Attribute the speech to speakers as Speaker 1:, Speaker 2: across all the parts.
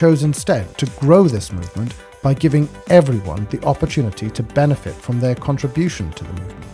Speaker 1: chose instead to grow this movement by giving everyone the opportunity to benefit from their contribution to the movement.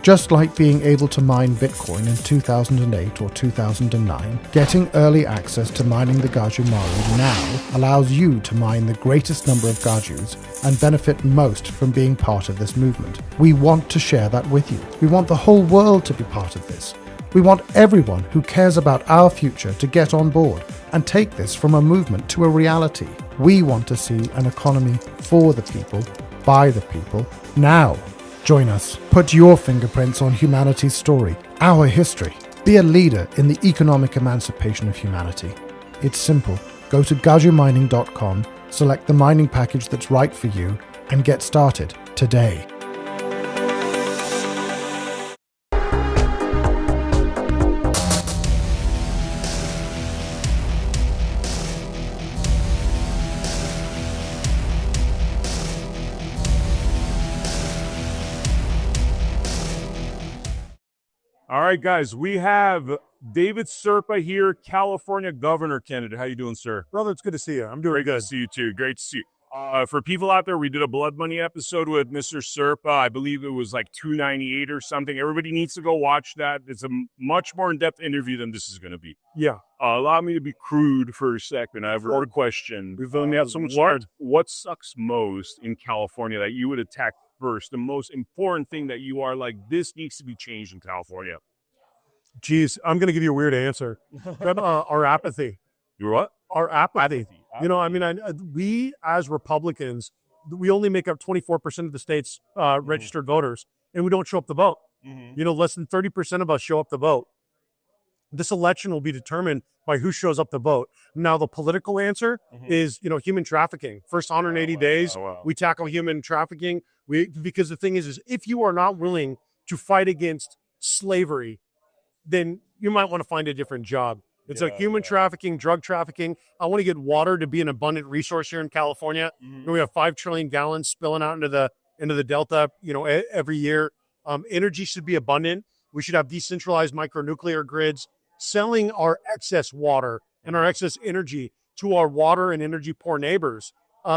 Speaker 1: Just like being able to mine Bitcoin in 2008 or 2009, getting early access to mining the Gaju Maru now allows you to mine the greatest number of Gajus and benefit most from being part of this movement. We want to share that with you. We want the whole world to be part of this. We want everyone who cares about our future to get on board and take this from a movement to a reality. We want to see an economy for the people, by the people, now. Join us. Put your fingerprints on humanity's story, our history. Be a leader in the economic emancipation of humanity. It's simple. Go to gajumining.com, select the mining package that's right for you, and get started today.
Speaker 2: All right, guys, we have David Serpa here, California governor candidate. How you doing, sir?
Speaker 3: Brother, it's good to see you. I'm doing
Speaker 2: Great
Speaker 3: good.
Speaker 2: to see you, too. Great to see you. For people out there, we did a Blood Money episode with Mr. Serpa. I believe it was like 298 or something. Everybody needs to go watch that. It's a much more in-depth interview than this is going to be.
Speaker 3: Yeah.
Speaker 2: Allow me to be crude for a second. I have a question.
Speaker 3: We've only had so much
Speaker 2: What sucks most in California that you would attack first? The most important thing that you are like, this needs to be changed in California?
Speaker 3: Geez, I'm going to give you a weird answer. Our apathy.
Speaker 2: Your what?
Speaker 3: Our apathy. You know, I mean, we as Republicans, we only make up 24% of the state's registered voters, and we don't show up to vote. You know, less than 30% of us show up to vote. This election will be determined by who shows up to vote. Now, the political answer is, you know, human trafficking. First 180 days, we tackle human trafficking. Because the thing is if you are not willing to fight against slavery, then you might want to find a different job. It's like human trafficking, drug trafficking. I want to get water to be an abundant resource here in California. We have 5 trillion gallons spilling out into the Delta, you know, every year. Energy should be abundant. We should have decentralized micronuclear grids, selling our excess water and our excess energy to our water and energy poor neighbors,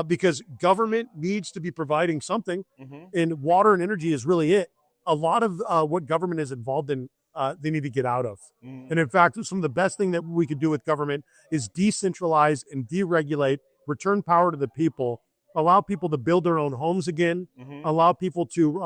Speaker 3: because government needs to be providing something, and water and energy is really it. A lot of what government is involved in, they need to get out of. And in fact, some of the best thing that we could do with government is decentralize and deregulate, return power to the people, allow people to build their own homes again, allow people to,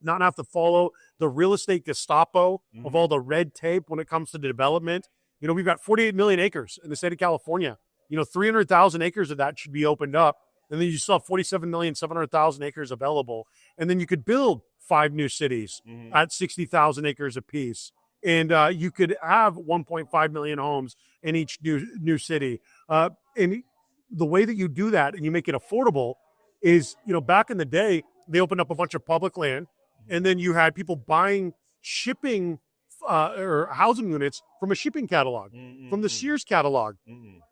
Speaker 3: not have to follow the real estate Gestapo of all the red tape when it comes to the development. You know, we've got 48 million acres in the state of California. You know, 300,000 acres of that should be opened up. And then you still have 47,700,000 acres available. And then you could build 5 new cities at 60,000 acres apiece. And you could have 1.5 million homes in each new city. And the way that you do that and you make it affordable is, you know, back in the day, they opened up a bunch of public land, and then you had people buying shipping or housing units from a shipping catalog, from the Sears catalog.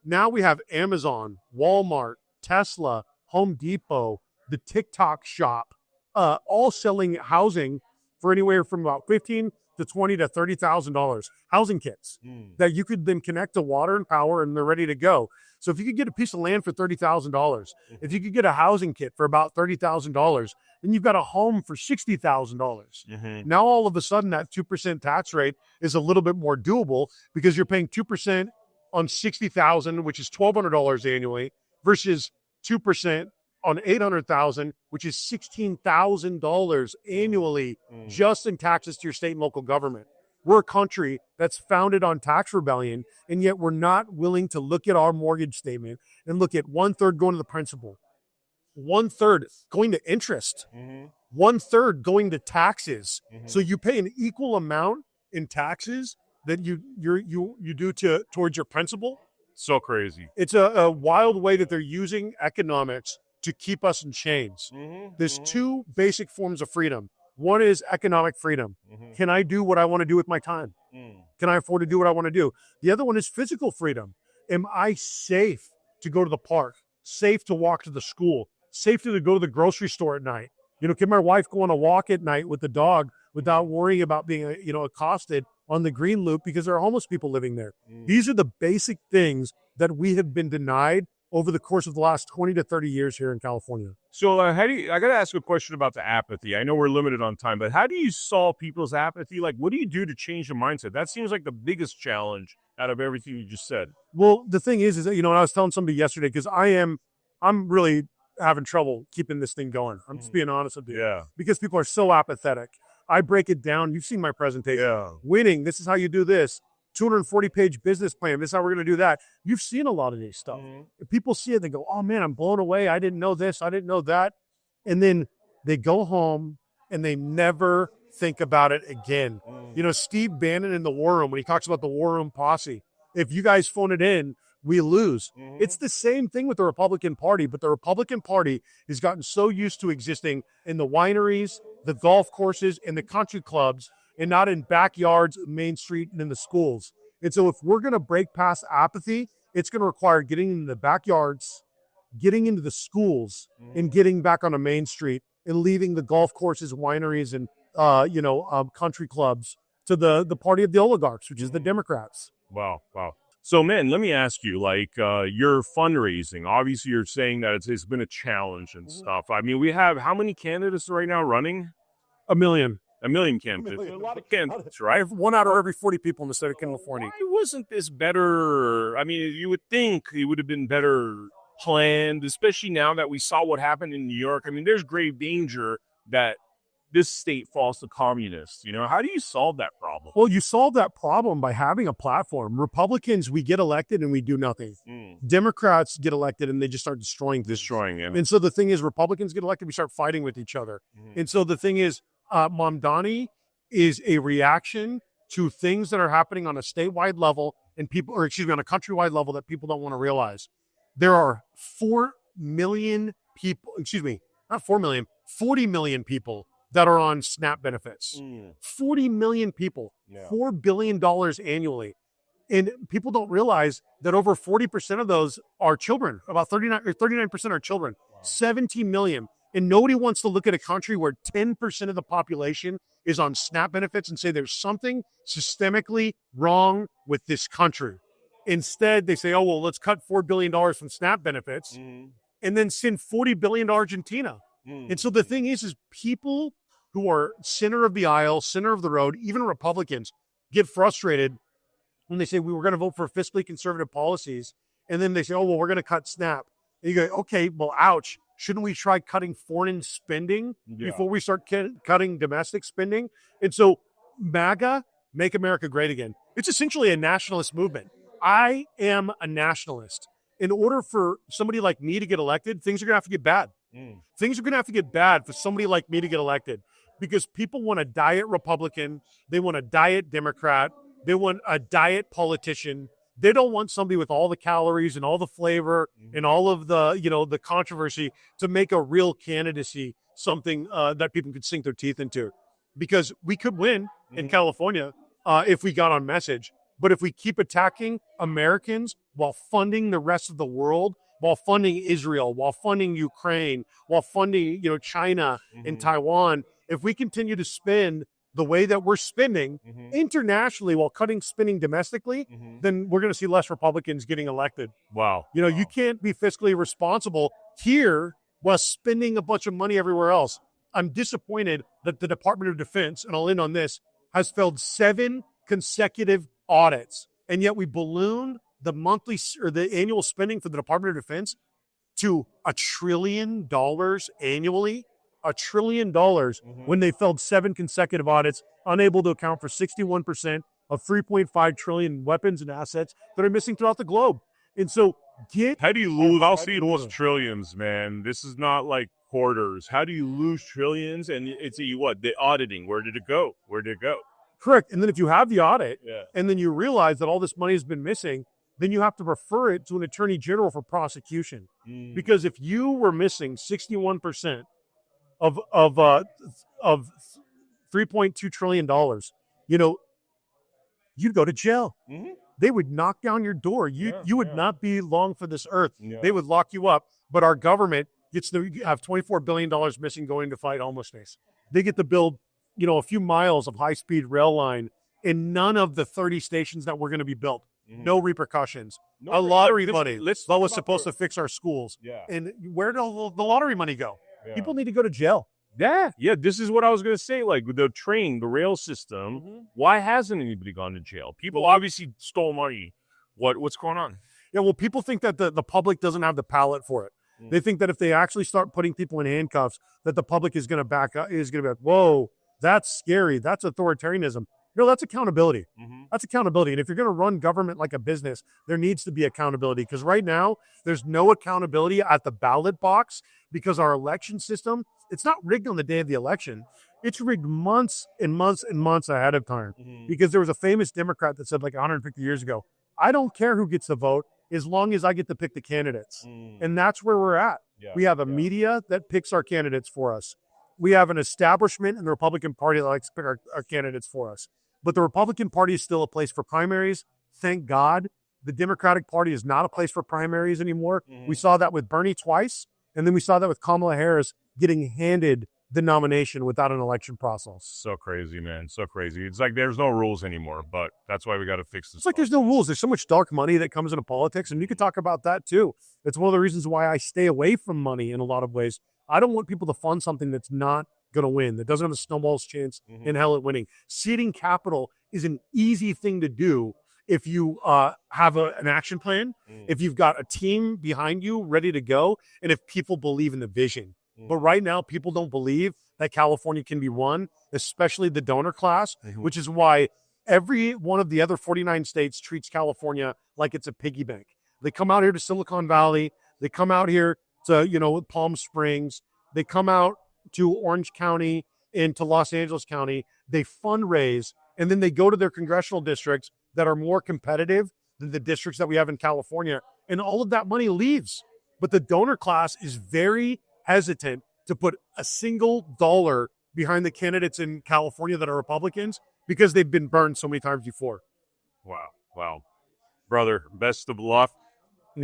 Speaker 3: Now we have Amazon, Walmart, Tesla, Home Depot, the TikTok shop, all selling housing for anywhere from about $15,000 to $20,000 to $30,000 housing kits that you could then connect to water and power, and they're ready to go. So if you could get a piece of land for $30,000, if you could get a housing kit for about $30,000, then you've got a home for $60,000. Now all of a sudden that 2% tax rate is a little bit more doable because you're paying 2% on $60,000, which is $1,200 annually, versus 2% on $800,000, which is $16,000 annually just in taxes to your state and local government. We're a country that's founded on tax rebellion, and yet we're not willing to look at our mortgage statement and look at 1/3 going to the principal, 1/3 going to interest, 1/3 going to taxes. So you pay an equal amount in taxes that you do towards your principal.
Speaker 2: So crazy.
Speaker 3: It's a wild way that they're using economics to keep us in chains. There's 2 basic forms of freedom. One is economic freedom. Can I do what I want to do with my time? Can I afford to do what I want to do? The other one is physical freedom. Am I safe to go to the park? Safe to walk to the school? Safe to go to the grocery store at night? You know, can my wife go on a walk at night with the dog without worrying about being, accosted on the green loop because there are homeless people living there? These are the basic things that we have been denied over the course of the last 20 to 30 years here in California.
Speaker 2: So I got to ask a question about the apathy. I know we're limited on time, but how do you solve people's apathy? Like, what do you do to change the mindset? That seems like the biggest challenge out of everything you just said.
Speaker 3: Well, the thing is that, and I was telling somebody yesterday, because I'm really having trouble keeping this thing going. I'm just being honest with you.
Speaker 2: Yeah.
Speaker 3: Because people are so apathetic. I break it down. You've seen my presentation.
Speaker 2: Yeah.
Speaker 3: Winning, this is how you do this. 240-page business plan. This is how we're going to do that. You've seen a lot of these stuff. If people see it, they go, oh, man, I'm blown away. I didn't know this. I didn't know that. And then they go home and they never think about it again. Steve Bannon in the War Room, when he talks about the War Room posse, if you guys phone it in, we lose. It's the same thing with the Republican Party, but the Republican Party has gotten so used to existing in the wineries, the golf courses, and the country clubs, and not in backyards, Main Street, and in the schools. And so if we're going to break past apathy, it's going to require getting into the backyards, getting into the schools, and getting back on a Main Street, and leaving the golf courses, wineries, and country clubs to the party of the oligarchs, which is the Democrats.
Speaker 2: Wow. So, man, let me ask you, your fundraising, obviously you're saying that it's been a challenge and stuff. I mean, we have how many candidates right now running?
Speaker 3: 1 million.
Speaker 2: 1 million candidates. A lot of candidates, right?
Speaker 3: I have 1 out of every 40 people in the state of California.
Speaker 2: Why wasn't this better? I mean, you would think it would have been better planned, especially now that we saw what happened in New York. I mean, there's grave danger that this state falls to communists. How do you solve that problem?
Speaker 3: Well, you solve that problem by having a platform. Republicans, we get elected and we do nothing. Democrats get elected and they just start destroying
Speaker 2: it.
Speaker 3: And so the thing is, Republicans get elected, we start fighting with each other. And so the thing is, Mamdani is a reaction to things that are happening on a statewide level and on a countrywide level that people don't want to realize. There are 4 million people, not 4 million, 40 million people that are on SNAP benefits. 40 million people, $4 billion annually. And people don't realize that over 40% of those are children. About 39% are children. 17 million. And nobody wants to look at a country where 10% of the population is on SNAP benefits and say there's something systemically wrong with this country. Instead, they say, oh, well, let's cut $4 billion from SNAP benefits and then send $40 billion to Argentina. And so the thing is people who are center of the aisle, center of the road, even Republicans, get frustrated when they say we were going to vote for fiscally conservative policies. And then they say, oh, well, we're going to cut SNAP. And you go, okay, well, ouch. Shouldn't we try cutting foreign spending before we start cutting domestic spending? And so MAGA, Make America Great Again, it's essentially a nationalist movement. I am a nationalist. In order for somebody like me to get elected, things are going to have to get bad. Things are going to have to get bad for somebody like me to get elected because people want a diet Republican. They want a diet Democrat. They want a diet politician. They don't want somebody with all the calories and all the flavor and all of the, the controversy to make a real candidacy something that people could sink their teeth into. Because we could win in California if we got on message. But if we keep attacking Americans while funding the rest of the world, while funding Israel, while funding Ukraine, while funding, China and Taiwan, if we continue to spend the way that we're spending internationally while cutting spending domestically, then we're going to see less Republicans getting elected.
Speaker 2: Wow.
Speaker 3: You can't be fiscally responsible here while spending a bunch of money everywhere else. I'm disappointed that the Department of Defense, and I'll end on this, has failed 7 consecutive audits. And yet we ballooned the monthly or the annual spending for the Department of Defense to $1 trillion annually. $1 trillion when they failed 7 consecutive audits, unable to account for 61% of 3.5 trillion weapons and assets that are missing throughout the globe. And so
Speaker 2: how do you lose? I'll see those trillions, man. This is not like quarters. How do you lose trillions? And it's what? The auditing. Where did it go?
Speaker 3: Correct. And then if you have the audit and then you realize that all this money has been missing, then you have to refer it to an attorney general for prosecution. Because if you were missing 61% of $3.2 trillion, you'd go to jail. They would knock down your door. You would not be long for this earth. They would lock you up. But our government gets to have $24 billion missing going to fight homelessness. They get to build, a few miles of high-speed rail line in none of the 30 stations that were going to be built. no repercussions.
Speaker 2: No,
Speaker 3: A lottery
Speaker 2: let's-
Speaker 3: money
Speaker 2: let's
Speaker 3: that
Speaker 2: talk
Speaker 3: was
Speaker 2: about
Speaker 3: supposed
Speaker 2: the-
Speaker 3: to fix our schools.
Speaker 2: Yeah.
Speaker 3: And where did all the lottery money go?
Speaker 2: Yeah.
Speaker 3: People need to go to jail.
Speaker 2: Yeah, this is what I was going to say. Like with the train, the rail system, why hasn't anybody gone to jail? People obviously stole money. What's going on?
Speaker 3: Yeah, well, people think that the public doesn't have the palate for it. They think that if they actually start putting people in handcuffs, that the public is going to back up, is going to be like, whoa, that's scary. That's authoritarianism. No, that's accountability. That's accountability. And if you're going to run government like a business, there needs to be accountability. Because right now, there's no accountability at the ballot box because our election system, it's not rigged on the day of the election. It's rigged months and months and months ahead of time. Because there was a famous Democrat that said like 150 years ago, I don't care who gets the vote as long as I get to pick the candidates. And that's where we're at. We have a media that picks our candidates for us. We have an establishment in the Republican Party that likes to pick our candidates for us. But the Republican Party is still a place for primaries. Thank God. The Democratic Party is not a place for primaries anymore. We saw that with Bernie twice. And then we saw that with Kamala Harris getting handed the nomination without an election process.
Speaker 2: So crazy, man. So crazy. It's like there's no rules anymore, but that's why we got to fix this.
Speaker 3: It's like there's no rules. There's so much dark money that comes into politics, and you could talk about that too. It's one of the reasons why I stay away from money in a lot of ways. I don't want people to fund something that's not going to win, that doesn't have a snowball's chance in hell at winning. Seeding capital is an easy thing to do if you have an action plan, if you've got a team behind you ready to go, and if people believe in the vision. But right now, people don't believe that California can be won, especially the donor class, which is why every one of the other 49 states treats California like it's a piggy bank. They come out here to Silicon Valley. They come out here to, Palm Springs. They come out to Orange County and to Los Angeles County. They fundraise, and then they go to their congressional districts that are more competitive than the districts that we have in California. And all of that money leaves. But the donor class is very hesitant to put a single dollar behind the candidates in California that are Republicans because they've been burned so many times before.
Speaker 2: Wow. Brother, best of luck.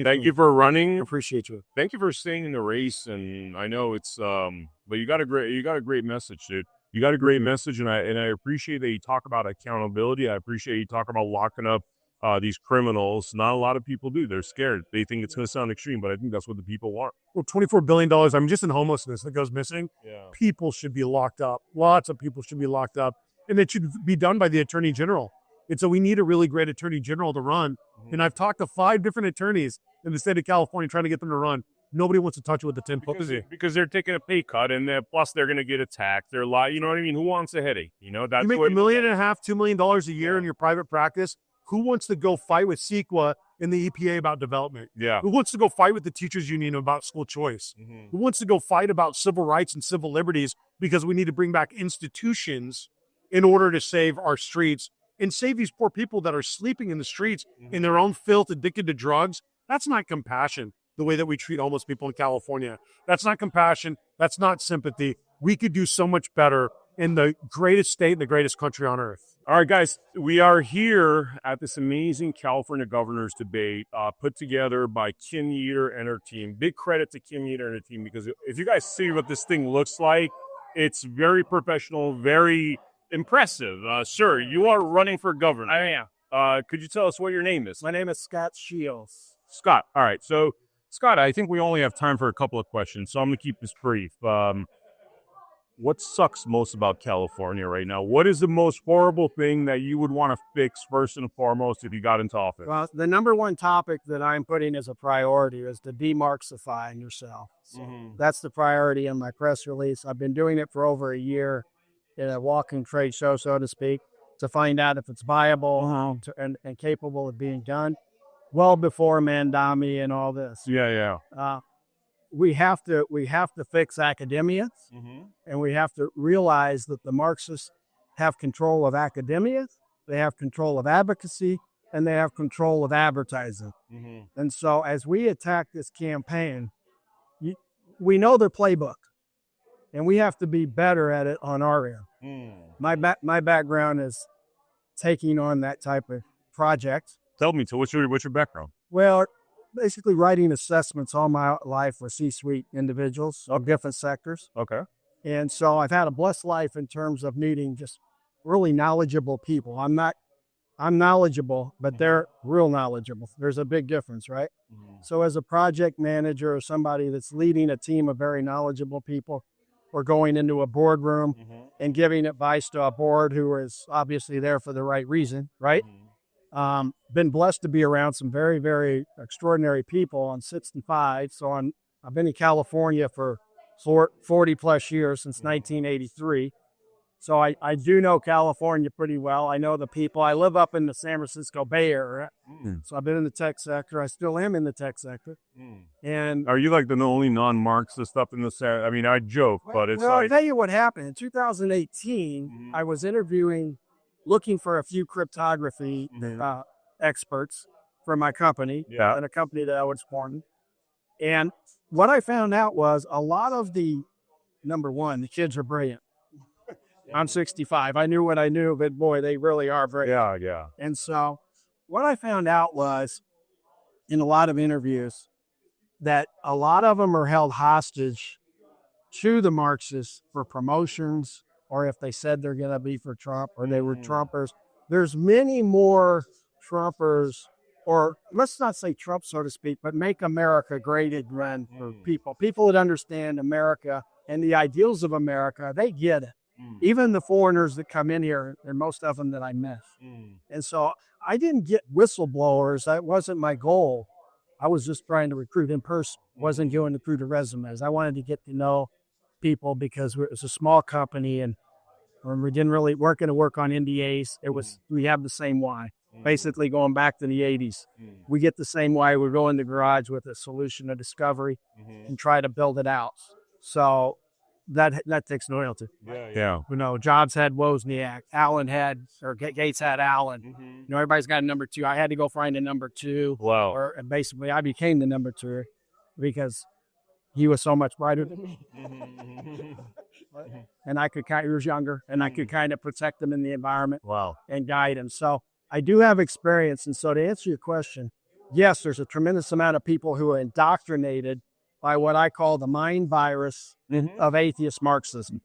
Speaker 2: Thank you for running.
Speaker 3: Appreciate you.
Speaker 2: Thank you for staying in the race. And I know it's but you got a great message, dude. You got a great message, and I appreciate that you talk about accountability. I appreciate you talk about locking up these criminals. Not a lot of people do. They're scared. They think it's going to sound extreme, but I think that's what the people want.
Speaker 3: Well, $24 billion, I mean, just in homelessness that goes missing, people should be locked up. Lots of people should be locked up. And it should be done by the Attorney General. And so we need a really great Attorney General to run. And I've talked to 5 different attorneys in the state of California trying to get them to run. Nobody wants to touch it with the 10 foot.
Speaker 2: Because they're taking a pay cut, and plus they're going to get attacked. They're you know what I mean? Who wants a headache? That's
Speaker 3: you make $1.5 million, $2 million a year in your private practice. Who wants to go fight with CEQA and the EPA about development?
Speaker 2: Yeah.
Speaker 3: Who wants to go fight with the teachers union about school choice? Who wants to go fight about civil rights and civil liberties because we need to bring back institutions in order to save our streets and save these poor people that are sleeping in the streets in their own filth, addicted to drugs? That's not compassion, the way that we treat homeless people in California. That's not compassion. That's not sympathy. We could do so much better in the greatest state and the greatest country on earth.
Speaker 2: All right, guys, we are here at this amazing California governor's debate put together by Kim Yeater and her team. Big credit to Kim Yeater and her team, because if you guys see what this thing looks like, it's very professional, very impressive. Sir, you are running for governor.
Speaker 4: I am.
Speaker 2: Could you tell us what your name is?
Speaker 4: My name is Scott Shields.
Speaker 2: Scott. All right. So, Scott, I think we only have time for a couple of questions, so I'm going to keep this brief. What sucks most about California right now? What is the most horrible thing that you would want to fix first and foremost if you got into office?
Speaker 4: Well, the number one topic that I'm putting as a priority is to demarxify yourself. So that's the priority in my press release. I've been doing it for over a year in a walking trade show, so to speak, to find out if it's viable and capable of being done well before Mandami and all this.
Speaker 2: Yeah.
Speaker 4: We have to fix academia, and we have to realize that the Marxists have control of academia, they have control of advocacy, and they have control of advertising. And so as we attack this campaign, we know their playbook, and we have to be better at it on our end. My background is taking on that type of project.
Speaker 2: Tell me, what's your background?
Speaker 4: Well, basically writing assessments all my life for C-suite individuals of different sectors.
Speaker 2: Okay.
Speaker 4: And so I've had a blessed life in terms of meeting just really knowledgeable people. I'm I'm knowledgeable, but they're real knowledgeable. There's a big difference, right? So as a project manager or somebody that's leading a team of very knowledgeable people, or going into a boardroom and giving advice to a board who is obviously there for the right reason, right? Been blessed to be around some very, very extraordinary people on 65. So I've been in California for 40 plus years, since 1983. So I do know California pretty well. I know the people. I live up in the San Francisco Bay Area. So I've been in the tech sector. I still am in the tech sector. And
Speaker 2: Are you like the only non-Marxist up in the South? I mean, I joke, but it's
Speaker 4: I'll
Speaker 2: like,
Speaker 4: tell you what happened. In 2018, I was looking for a few cryptography experts for my company, and a company that I was supporting. And what I found out was a lot of number one, the kids are brilliant. I'm 65. I knew what I knew, but boy, they really are brilliant.
Speaker 2: yeah.
Speaker 4: And so what I found out was, in a lot of interviews, that a lot of them are held hostage to the Marxists for promotions, or if they said they're going to be for Trump, or they were Trumpers. There's many more Trumpers, or let's not say Trump, so to speak, but make America great again for people that understand America and the ideals of America. They get it. Even the foreigners that come in here, and most of them that I met. And so I didn't get whistleblowers. That wasn't my goal. I was just trying to recruit in person. Wasn't going to recruit the resumes. I wanted to get to know people, because it was a small company, and we weren't going to work on NDAs. We have the same why. Basically going back to the 80s. We get the same why. We go in the garage with a solution, a discovery, and try to build it out. So that takes loyalty.
Speaker 2: Yeah.
Speaker 4: Jobs had Wozniak, Gates had Allen. Everybody's got a number two. I had to go find a number two.
Speaker 2: Wow.
Speaker 4: And basically I became the number two because he was so much brighter than me. And he was younger, and I could kind of protect him in the environment.
Speaker 2: Wow.
Speaker 4: And guide him. So I do have experience. And so to answer your question, yes, there's a tremendous amount of people who are indoctrinated by what I call the mind virus of atheist Marxism.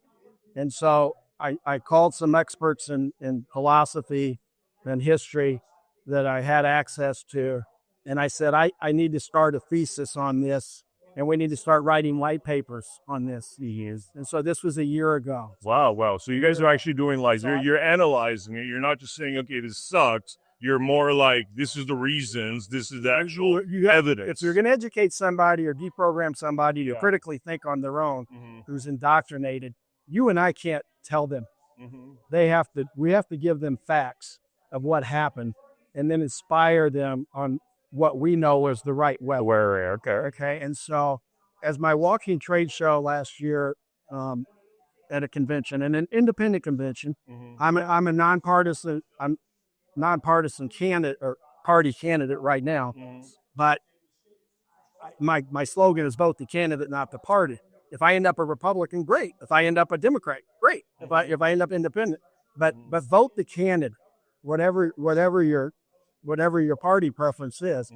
Speaker 4: And so I called some experts in philosophy and history that I had access to, and I said, I need to start a thesis on this, and we need to start writing white papers on this. And so this was a year ago.
Speaker 2: Wow. So you guys are actually doing you're analyzing it. You're not just saying, okay, this sucks. You're more like, this is the reasons, this is the actual evidence.
Speaker 4: If you're going to educate somebody or deprogram somebody to critically think on their own, who's indoctrinated, you and I can't tell them. We have to give them facts of what happened, and then inspire them on what we know is the right way. Okay. And so, as my walking trade show last year at a convention, and an independent convention, I'm a nonpartisan candidate or party candidate right now, but my slogan is vote the candidate, not the party. If I end up a Republican, great. If I end up a Democrat, great. If I end up independent, but vote the candidate, whatever your party preference is.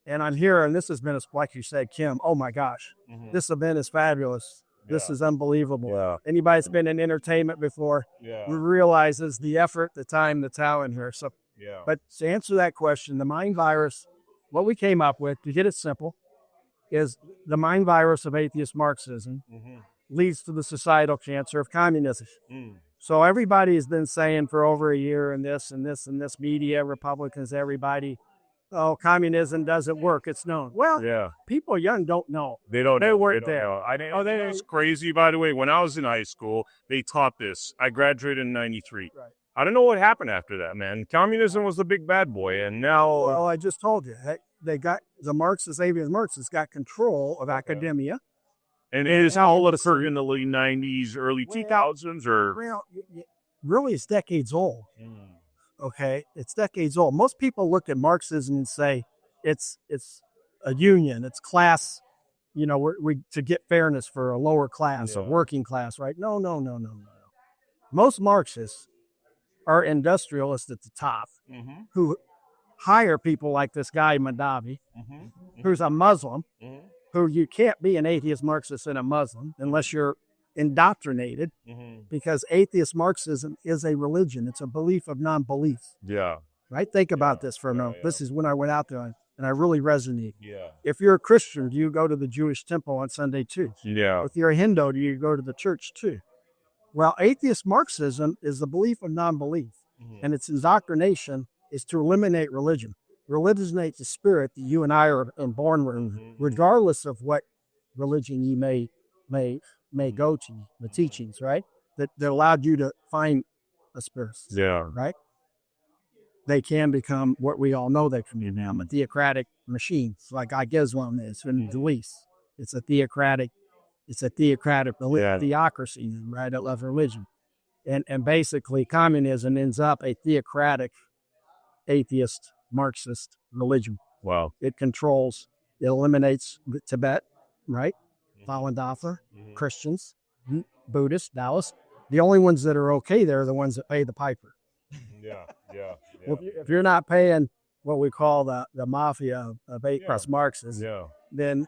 Speaker 4: And I'm here, and this has been, like you said, Kim, oh my gosh, this event is fabulous. This is unbelievable.
Speaker 2: Yeah.
Speaker 4: Anybody that's been in entertainment before realizes the effort, the time, the talent here. So, but to answer that question, the mind virus, what we came up with, to get it simple, is the mind virus of atheist Marxism leads to the societal cancer of communism. So everybody has been saying for over a year in this media, Republicans, everybody, oh, communism doesn't work. It's known. Well, people young don't know.
Speaker 2: They don't.
Speaker 4: They weren't there.
Speaker 2: Know. It's crazy, by the way. When I was in high school, they taught this. I graduated in 93.
Speaker 4: Right.
Speaker 2: I don't know what happened after that, man. Communism was the big bad boy, and now...
Speaker 4: Well, I just told you. They got the Marxists, atheist Marxists, got control of academia.
Speaker 2: And it is all occurred in the late 90s, early 2000s, or...
Speaker 4: Really, it's decades old. Okay? It's decades old. Most people look at Marxism and say it's a union, it's class, we to get fairness for a lower class, a working class, right? No. Most Marxists are industrialists at the top who hire people like this guy, Madavi, who's a Muslim, who you can't be an atheist Marxist and a Muslim unless you're indoctrinated, because atheist Marxism is a religion. It's a belief of non-belief.
Speaker 2: Yeah.
Speaker 4: right? Think about this for a moment. This is when I went out there and I really resonate.
Speaker 2: Yeah.
Speaker 4: If you're a Christian, do you go to the Jewish temple on Sunday too?
Speaker 2: Yeah.
Speaker 4: If you're a Hindu, do you go to the church too? Well, atheist Marxism is the belief of non-belief, and its indoctrination is to eliminate religion. Religionize the spirit that you and I are born with, regardless of what religion you may go to, the teachings, right? That allowed you to find a spirit, right? They can become what we all know they can be now, a theocratic machine, like I guess one is in the least. It's a theocratic theocracy, right? Of religion. And basically communism ends up a theocratic, atheist, Marxist religion.
Speaker 2: Wow.
Speaker 4: It eliminates Tibet, right? Falun Dafa, Christians, Buddhists, Taoists. The only ones that are okay there are the ones that pay the piper.
Speaker 2: Yeah.
Speaker 4: If you're not paying what we call the mafia of atheist Marxists, then,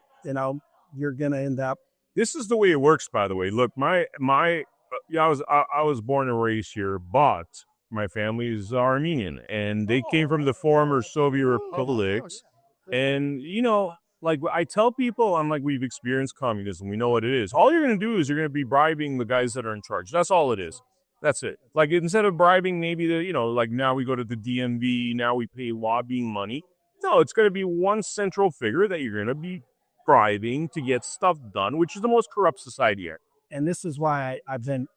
Speaker 4: you're going to end up.
Speaker 2: This is the way it works, by the way. Look, I was born and raised here, but my family is Armenian, and they came from the former Soviet republics. And, like I tell people, I'm like, we've experienced communism. We know what it is. All you're going to do is you're going to be bribing the guys that are in charge. That's all it is. That's it. Like, instead of bribing maybe like now we go to the DMV, now we pay lobbying money. No, it's going to be one central figure that you're going to be bribing to get stuff done, which is the most corrupt society here.
Speaker 4: And this is why I've been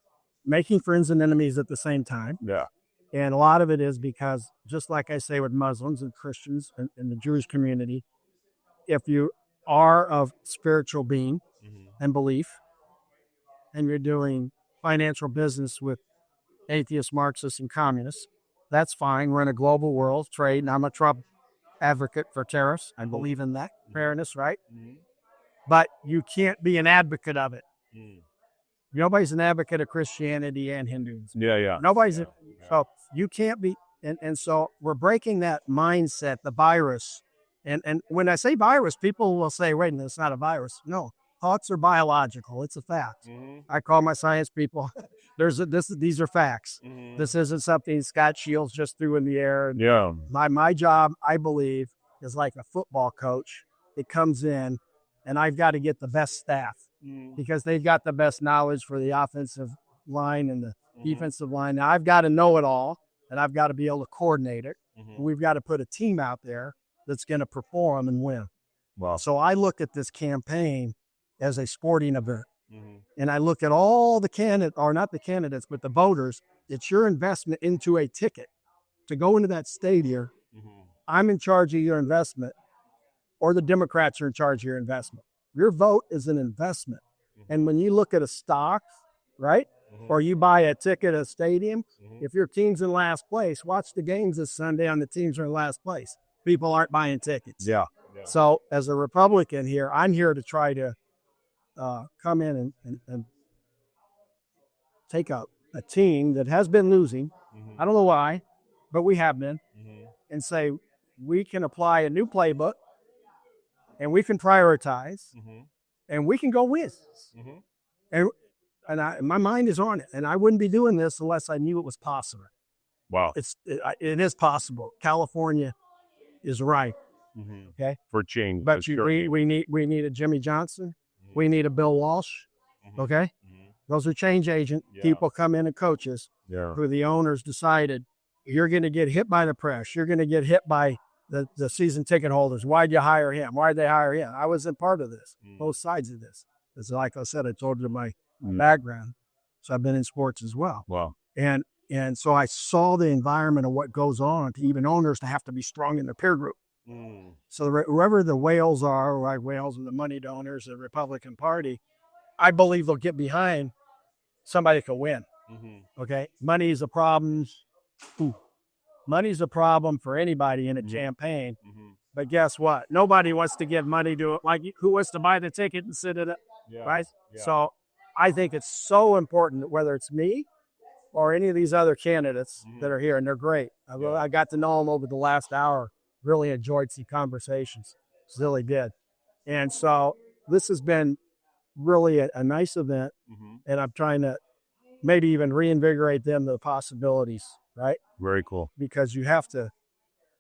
Speaker 4: making friends and enemies at the same time.
Speaker 2: Yeah.
Speaker 4: And a lot of it is because, just like I say with Muslims and Christians and the Jewish community, if you are of spiritual being and belief, and you're doing financial business with atheists, Marxists, and communists, that's fine. We're in a global world, trade, and I'm a Trump advocate for tariffs. I believe in that fairness, right? But you can't be an advocate of it. Nobody's an advocate of Christianity and Hinduism. Nobody's. So you can't be. And so we're breaking that mindset, the virus. And when I say virus, people will say, wait a minute, it's not a virus. No, thoughts are biological. It's a fact. I call my science people. These are facts. This isn't something Scott Shields just threw in the air. My job, I believe, is like a football coach. It comes in, and I've got to get the best staff because they've got the best knowledge for the offensive line and the defensive line. Now, I've got to know it all, and I've got to be able to coordinate it. We've got to put a team out there that's going to perform and win.
Speaker 2: Wow.
Speaker 4: So I look at this campaign as a sporting event. And I look at all the candidates, or not the candidates, but the voters. It's your investment into a ticket to go into that stadium. I'm in charge of your investment, or the Democrats are in charge of your investment. Your vote is an investment. And when you look at a stock, right, or you buy a ticket at a stadium, if your team's in last place, watch the games this Sunday on the teams are in last place. People aren't buying tickets. So as a Republican here, I'm here to try to come in and take a team that has been losing. I don't know why, but we have been, and say we can apply a new playbook, and we can prioritize, and we can go win. And my mind is on it, and I wouldn't be doing this unless I knew it was possible.
Speaker 2: Wow.
Speaker 4: It is possible. California is right. Okay.
Speaker 2: For change.
Speaker 4: But we need a Jimmy Johnson. We need a Bill Walsh. Okay. Those are change agent people come in and coaches who the owners decided you're going to get hit by the press. You're going to get hit by the season ticket holders. Why'd you hire him? Why'd they hire him? I was a part of this, both sides of this. It's like I said, I told you my background. So I've been in sports as well.
Speaker 2: Wow.
Speaker 4: And so I saw the environment of what goes on to even owners to have to be strong in their peer group. So whoever the whales are, like whales are the money donors, the Republican Party, I believe they'll get behind somebody that can win. Okay. Money is a problem. Money's a problem for anybody in a campaign. But guess what? Nobody wants to give money to it. Like, who wants to buy the ticket and sit in it? Right? So I think it's so important that whether it's me or any of these other candidates that are here, and they're great. I got to know them over the last hour. Really enjoyed some conversations. Really did. And so this has been really a nice event, and I'm trying to maybe even reinvigorate them to the possibilities, right?
Speaker 2: Very cool.
Speaker 4: Because you have to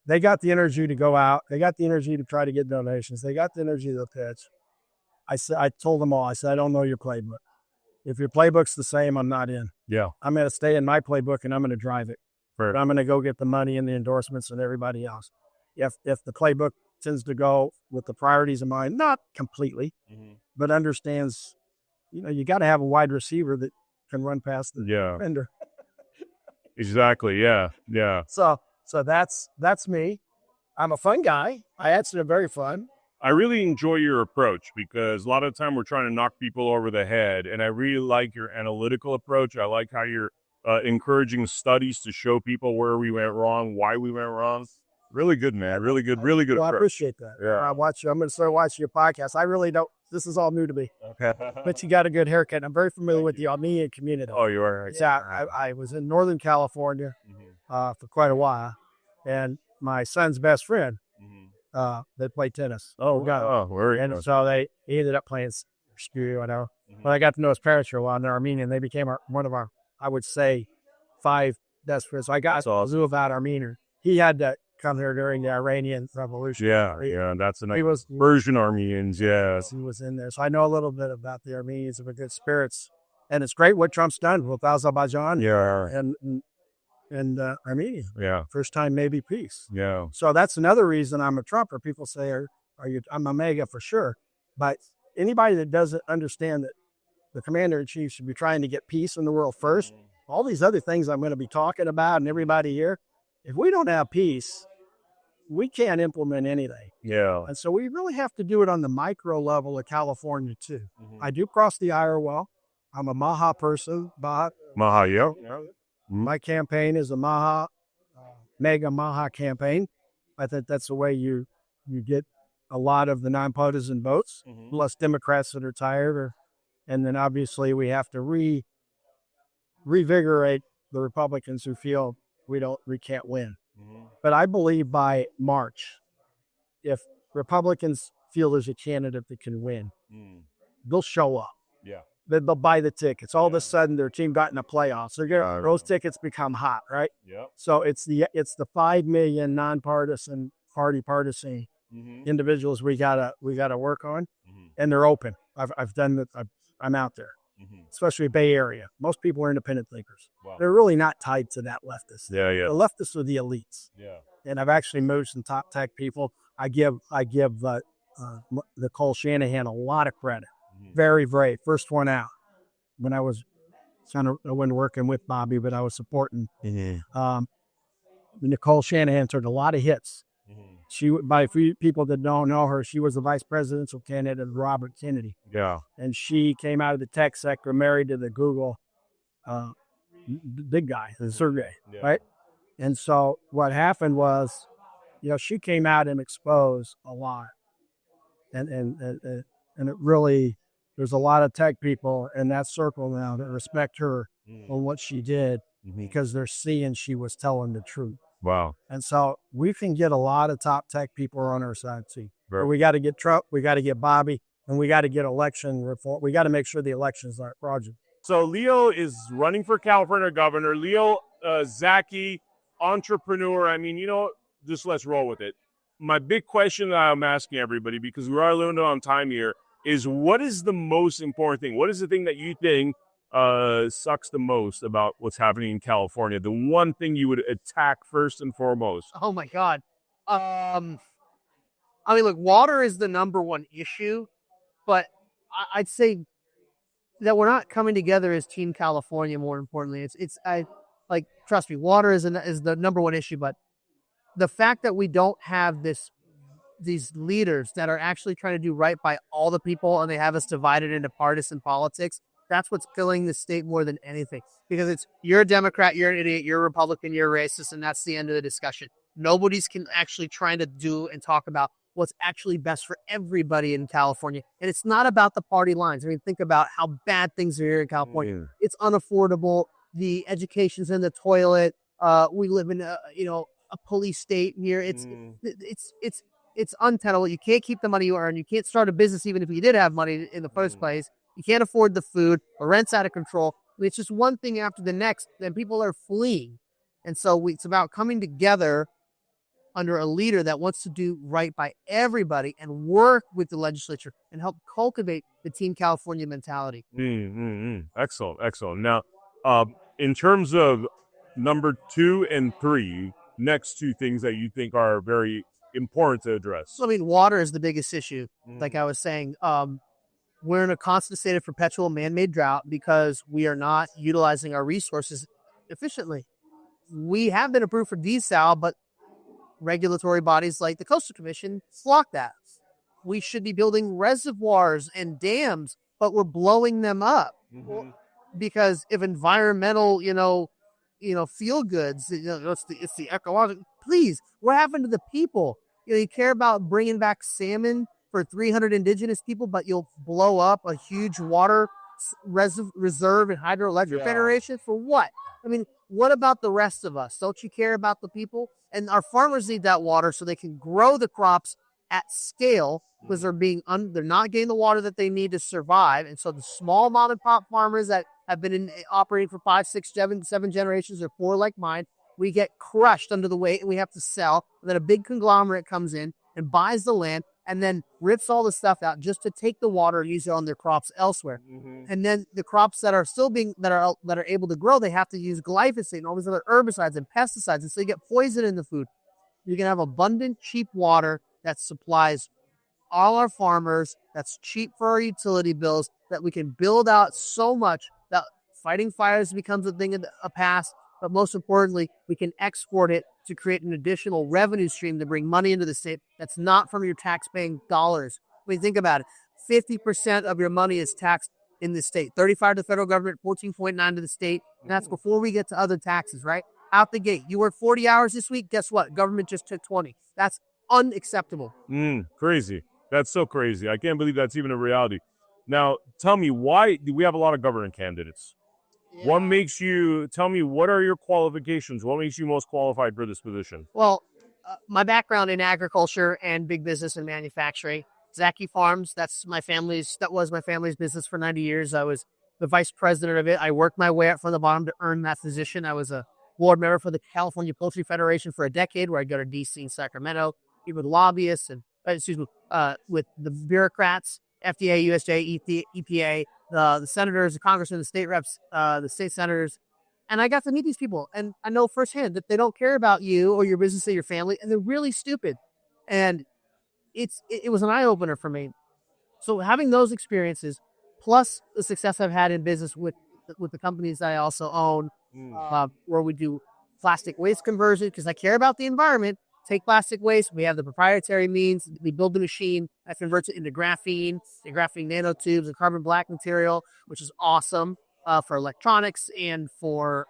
Speaker 4: They got the energy to go out. They got the energy to try to get donations. They got the energy to pitch. I told them all, I said, I don't know your playbook. If your playbook's the same, I'm not in.
Speaker 3: Yeah.
Speaker 4: I'm going to stay in my playbook and I'm going to drive it.
Speaker 3: Fair.
Speaker 4: But I'm going to go get the money and the endorsements and everybody else. If the playbook tends to go with the priorities in mind, not completely, but understands, you got to have a wide receiver that can run past the defender.
Speaker 2: Exactly. Yeah. Yeah.
Speaker 4: So that's me. I'm a fun guy. I actually am very fun.
Speaker 2: I really enjoy your approach because a lot of the time we're trying to knock people over the head, and I really like your analytical approach. I like how you're encouraging studies to show people where we went wrong, why we went wrong. Really good, man. Really good
Speaker 4: Well,
Speaker 2: approach.
Speaker 4: I appreciate that.
Speaker 2: Yeah.
Speaker 4: I'm going to start watching your podcast. I really don't. This is all new to me. Okay. But you got a good haircut. I'm very familiar with the Armenian community.
Speaker 2: Oh, you are?
Speaker 4: Yeah, I was in Northern California for quite a while, and my son's best friend, they play tennis. And so he ended up playing Mercuri, whatever. But I got to know his parents for a while, and they're Armenian. They became one of our, I would say, 5 best friends. So I got a zoo about Armenian. He had to come here during the Iranian Revolution.
Speaker 2: Yeah, that's a nice.
Speaker 4: He was
Speaker 2: Persian Armenians, yes.
Speaker 4: He was in there. So I know a little bit about the Armenians and the good spirits. And it's great what Trump's done with Azerbaijan and Armenia.
Speaker 2: Yeah.
Speaker 4: First time maybe peace.
Speaker 2: Yeah.
Speaker 4: So that's another reason I'm a Trumper. People say, I'm a MAGA for sure. But anybody that doesn't understand that the commander-in-chief should be trying to get peace in the world first, all these other things I'm going to be talking about and everybody here, if we don't have peace, we can't implement anything.
Speaker 2: Yeah.
Speaker 4: And so we really have to do it on the micro level of California too. I do cross the aisle well. I'm a Maha person.
Speaker 2: Maha, yeah.
Speaker 4: My campaign is a Maha, mega Maha campaign. I think that's the way you get a lot of the nonpartisan votes, plus Democrats that are tired. And then obviously we have to revigorate the Republicans who feel we can't win. But I believe by March, if Republicans feel there's a candidate that can win, they'll show up.
Speaker 2: Yeah.
Speaker 4: They'll buy the tickets. All of a sudden, their team got in the playoffs. Those tickets become hot, right?
Speaker 2: Yep.
Speaker 4: So it's the 5 million nonpartisan, partisan individuals we gotta work on, and they're open. I've done that. I'm out there. Especially Bay Area. Most people are independent thinkers.
Speaker 2: Wow.
Speaker 4: They're really not tied to that leftist.
Speaker 2: Yeah.
Speaker 4: The leftists are the elites.
Speaker 2: Yeah.
Speaker 4: And I've actually moved some top tech people. I give Nicole Shanahan a lot of credit. Very brave. First one out. When I wasn't working with Bobby, but I was supporting. Nicole Shanahan took a lot of hits. By people that don't know her, she was the vice presidential candidate of Robert Kennedy.
Speaker 2: Yeah.
Speaker 4: And she came out of the tech sector, married to the Google big guy, the Sergey, right? And so what happened was, she came out and exposed a lot. And it really, there's a lot of tech people in that circle now that respect her on what she did because they're seeing she was telling the truth.
Speaker 2: Wow.
Speaker 4: And so we can get a lot of top tech people on our side too. But we got to get Trump, we got to get Bobby, and we got to get election reform. We got to make sure the elections aren't fraudulent.
Speaker 2: So Leo is running for California governor. Leo, Zacky, entrepreneur. I mean, just let's roll with it. My big question that I'm asking everybody, because we are limited on time here, is what is the most important thing? What is the thing that you think sucks the most about what's happening in California? The one thing you would attack first and foremost.
Speaker 5: Oh my God. Look, water is the number one issue, but I'd say that we're not coming together as Team California. More importantly, trust me, water is the number one issue, but the fact that we don't have these leaders that are actually trying to do right by all the people, and they have us divided into partisan politics. That's what's killing the state more than anything, because it's you're a Democrat, you're an idiot, you're a Republican, you're a racist, and that's the end of the discussion. Nobody's actually trying to do and talk about what's actually best for everybody in California. And it's not about the party lines. I mean, think about how bad things are here in California. It's unaffordable. The education's in the toilet. We live in a police state here. It's untenable. You can't keep the money you earn. You can't start a business even if you did have money in the first place. You can't afford the food. The rent's out of control. It's just one thing after the next. Then people are fleeing. And so it's about coming together under a leader that wants to do right by everybody and work with the legislature and help cultivate the Team California mentality.
Speaker 2: Excellent, excellent. Now, in terms of number 2 and 3, next 2 things that you think are very important to address.
Speaker 5: So, I mean, water is the biggest issue. Like I was saying, we're in a constant state of perpetual man-made drought because we are not utilizing our resources efficiently. We have been approved for desal, but regulatory bodies like the Coastal Commission flock that. We should be building reservoirs and dams, but we're blowing them up because if environmental, feel goods, it's the ecological. Please, what happened to the people? You care about bringing back salmon for 300 indigenous people, but you'll blow up a huge water reserve and hydroelectric generation for what? I mean, what about the rest of us? Don't you care about the people? And our farmers need that water so they can grow the crops at scale because they're not getting the water that they need to survive. And so the small mom and pop farmers that have been operating for 5, 6, 7 generations or 4 like mine, we get crushed under the weight and we have to sell. And then a big conglomerate comes in and buys the land and then rips all the stuff out just to take the water and use it on their crops elsewhere. And then the crops that are still that are able to grow, they have to use glyphosate and all these other herbicides and pesticides. And so you get poison in the food. You can have abundant, cheap water that supplies all our farmers, that's cheap for our utility bills, that we can build out so much that fighting fires becomes a thing of the past. But most importantly, we can export it to create an additional revenue stream to bring money into the state that's not from your tax-paying dollars. When you think about it, 50% of your money is taxed in the state, 35% to the federal government, 14.9% to the state, and that's before we get to other taxes, right? Out the gate. You work 40 hours this week, guess what? Government just took 20. That's unacceptable.
Speaker 2: Crazy. That's so crazy. I can't believe that's even a reality. Now, tell me, why do we have a lot of governor candidates? Yeah. Tell me, what are your qualifications? What makes you most qualified for this position?
Speaker 5: Well, my background in agriculture and big business and manufacturing. Zacky Farms, that was my family's business for 90 years. I was the vice president of it. I worked my way up from the bottom to earn that position. I was a board member for the California Poultry Federation for a decade, where I'd go to DC and Sacramento, meet with lobbyists and, with the bureaucrats, FDA, USDA, EPA, the senators, the congressmen, the state reps, the state senators. And I got to meet these people. And I know firsthand that they don't care about you or your business or your family. And they're really stupid. And it was an eye-opener for me. So having those experiences, plus the success I've had in business with the companies I also own, where we do plastic waste conversion, because I care about the environment. Take plastic waste. We have the proprietary means. We build the machine that converts it into graphene nanotubes and carbon black material, which is awesome for electronics and for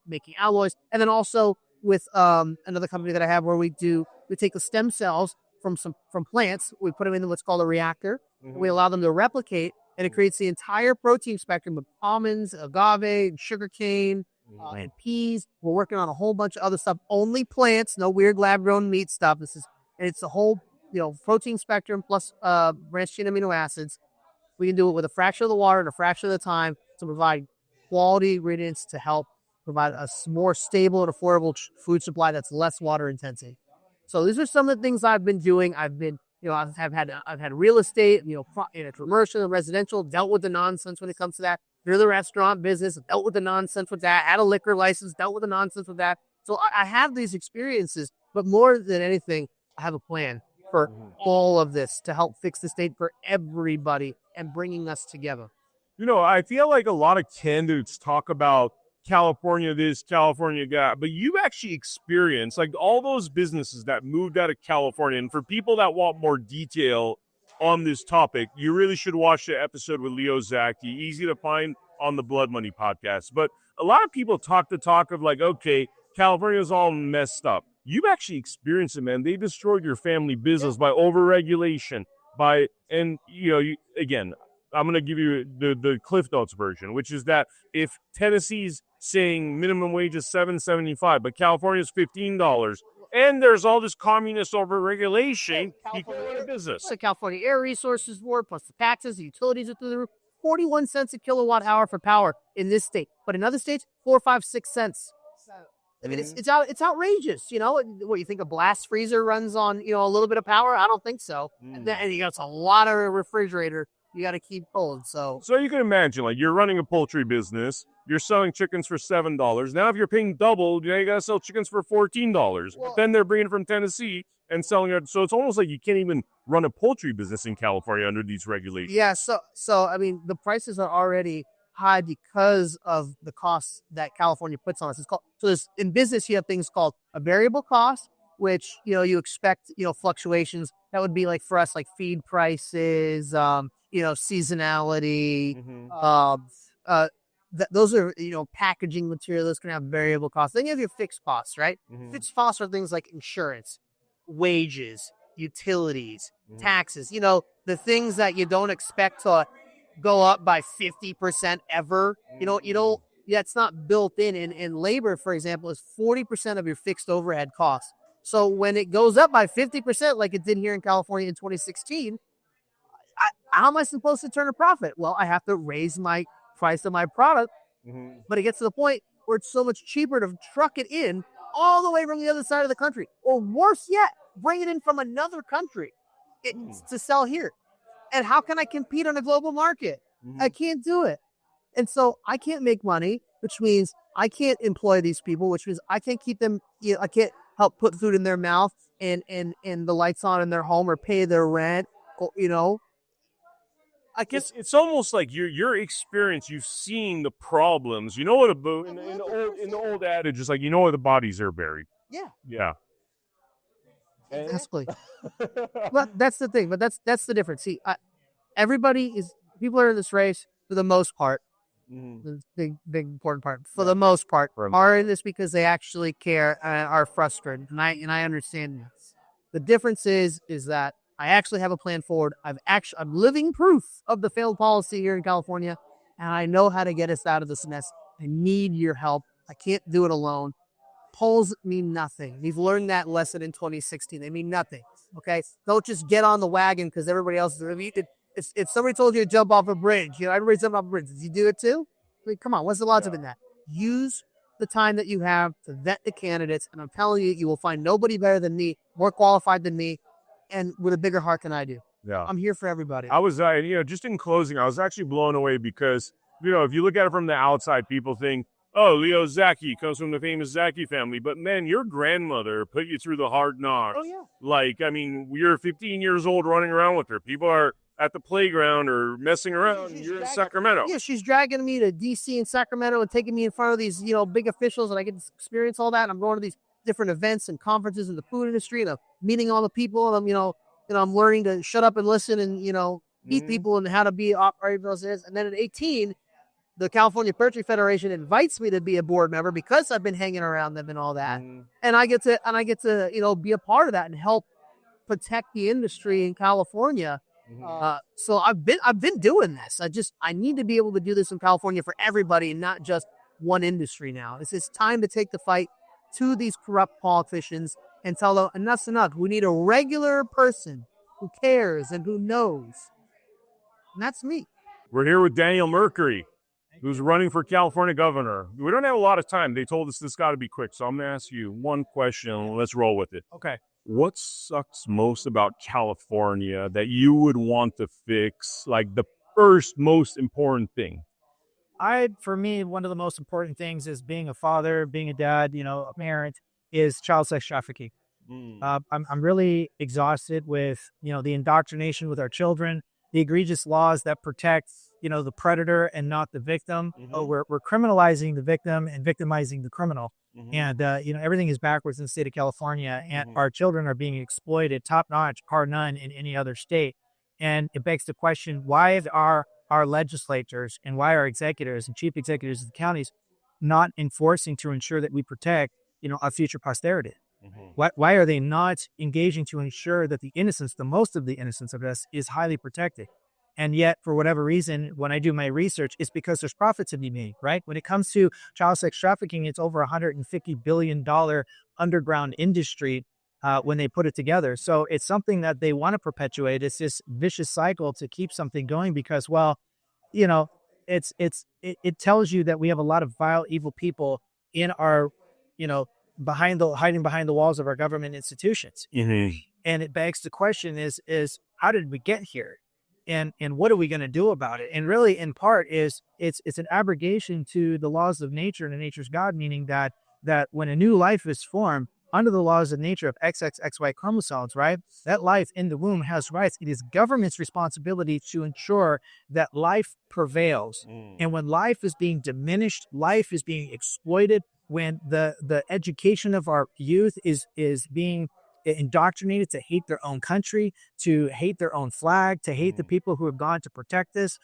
Speaker 5: making alloys. And then also with another company that I have where we take the stem cells from plants. We put them into what's called a reactor. We allow them to replicate, and it creates the entire protein spectrum of almonds, agave, sugarcane, and peas. We're working on a whole bunch of other stuff. Only plants, no weird lab-grown meat stuff. It's a whole protein spectrum plus branched chain amino acids. We can do it with a fraction of the water and a fraction of the time to provide quality ingredients to help provide a more stable and affordable food supply that's less water intensive. So these are some of the things I've been doing. I've had real estate, commercial and residential, dealt with the nonsense when it comes to that. Through the restaurant business, dealt with the nonsense with that. Had a liquor license, dealt with the nonsense with that. So I have these experiences, but more than anything, I have a plan for all of this to help fix the state for everybody and bringing us together.
Speaker 2: I feel like a lot of candidates talk about California this, California that, but you actually experienced like all those businesses that moved out of California. And for people that want more detail on this topic, you really should watch the episode with Leo Zacky. Easy to find on the Blood Money podcast. But a lot of people talk of like, okay, California's all messed up. You've actually experienced it, man. They destroyed your family business by overregulation, again, I'm going to give you the Cliff Notes version, which is that if Tennessee's saying minimum wage is $7.75, but California's $15, and there's all this communist overregulation, you can run a business.
Speaker 5: The California Air Resources Board, plus the taxes, the utilities are through the roof. 41 cents a kilowatt hour for power in this state. But in other states, 4, 5, 6 cents. I mean, it's outrageous. You know, what you think a blast freezer runs on, you know, a little bit of power? I don't think so. And you got a lot of refrigerator you got to keep cold. So
Speaker 2: you can imagine, like, you're running a poultry business, you're selling chickens for $7. Now, if you're paying double, you got to sell chickens for $14. But then they're bringing it from Tennessee and selling it. So it's almost like you can't even run a poultry business in California under these regulations.
Speaker 5: yeah, so I mean, the prices are already high because of the costs that California puts on us. It's called, so there's, in business, you have things called a variable cost, which, you know, you expect, you know, fluctuations. That would be like for us, like feed prices, you know, seasonality, those are, you know, packaging material. Those can have variable costs. Then you have your fixed costs, right? Fixed costs are things like insurance, wages, utilities, taxes, you know, the things that you don't expect to go up by 50% ever. You don't, that's not built in. And labor, for example, is 40% of your fixed overhead costs. So when it goes up by 50%, like it did here in California in 2016, how am I supposed to turn a profit? Well, I have to raise my price of my product, but it gets to the point where it's so much cheaper to truck it in all the way from the other side of the country, or worse yet, bring it in from another country to sell here. And how can I compete on a global market? I can't do it. And so I can't make money, which means I can't employ these people, which means I can't keep them, you know, I can't help put food in their mouth and the lights on in their home or pay their rent, or, you know. I guess
Speaker 2: it's almost like your experience. You've seen the problems. You know what in the old adage is like, you know where the bodies are buried. Yeah.
Speaker 5: Exactly. But that's the thing. But that's the difference. See, people are in this race for the most part. The big important part. For the most part, are in this because they actually care and are frustrated, and I understand this. The difference is that I actually have a plan forward. I'm living proof of the failed policy here in California, and I know how to get us out of this mess. I need your help. I can't do it alone. Polls mean nothing. We've learned that lesson in 2016. They mean nothing. Okay? Don't just get on the wagon because everybody else is. If somebody told you to jump off a bridge, you know, everybody's jumping off a bridge. Did you do it too? I mean, come on. What's the logic in that? Use the time that you have to vet the candidates, and I'm telling you, you will find nobody better than me, more qualified than me, and with a bigger heart than I do.
Speaker 2: Yeah.
Speaker 5: I'm here for everybody.
Speaker 2: I was, you know, just in closing, I was actually blown away because, you know, if you look at it from the outside, people think, oh, Leo Zacky comes from the famous Zacky family. But, man, your grandmother put you through the hard knocks.
Speaker 5: Oh, yeah.
Speaker 2: Like, I mean, you're 15 years old running around with her. People are at the playground or messing around. You're in Sacramento.
Speaker 5: Yeah, she's dragging me to D.C. and Sacramento and taking me in front of these, you know, big officials, and I get to experience all that. And I'm going to these different events and conferences in the food industry, and I'm meeting all the people, and I'm, you know, I'm learning to shut up and listen and, you know, meet people and how to be operating those areas. And then at 18, the California Poultry Federation invites me to be a board member because I've been hanging around them and all that. And I get to, you know, be a part of that and help protect the industry in California. So I've been doing this. I need to be able to do this in California for everybody and not just one industry now. It's time to take the fight to these corrupt politicians and tell them enough's enough. We need a regular person who cares and who knows. And that's me.
Speaker 2: We're here with Daniel Mercuri, who's running for California governor. We don't have a lot of time. They told us this got to be quick. So I'm going to ask you one question. Let's roll with it.
Speaker 6: Okay.
Speaker 2: What sucks most about California that you would want to fix? Like the first most important thing?
Speaker 6: For me, one of the most important things is being a father, being a dad, you know, a parent, is child sex trafficking. I'm really exhausted with, you know, the indoctrination with our children, the egregious laws that protect, you know, the predator and not the victim. We're criminalizing the victim and victimizing the criminal. And, you know, everything is backwards in the state of California, and our children are being exploited top notch, bar none in any other state. And it begs the question, why are our legislators and why are executives and chief executives of the counties not enforcing to ensure that we protect, you know, our future posterity? Why are they not engaging to ensure that the innocence, the most of the innocence of us, is highly protected? And yet, for whatever reason, when I do my research, it's because there's profits to be made, right? When it comes to child sex trafficking, it's over $150 billion underground industry when they put it together. So it's something that they want to perpetuate. It's this vicious cycle to keep something going because, well, you know, it tells you that we have a lot of vile, evil people in our hiding behind the walls of our government institutions.
Speaker 2: Mm-hmm.
Speaker 6: And it begs the question is how did we get here? And what are we going to do about it? And really, in part, it's an abrogation to the laws of nature and nature's God, meaning that when a new life is formed under the laws of nature of XXXY chromosomes, right? That life in the womb has rights. It is government's responsibility to ensure that life prevails. And when life is being diminished, life is being exploited, when the education of our youth is being indoctrinated to hate their own country, to hate their own flag, to hate the people who have gone to protect this.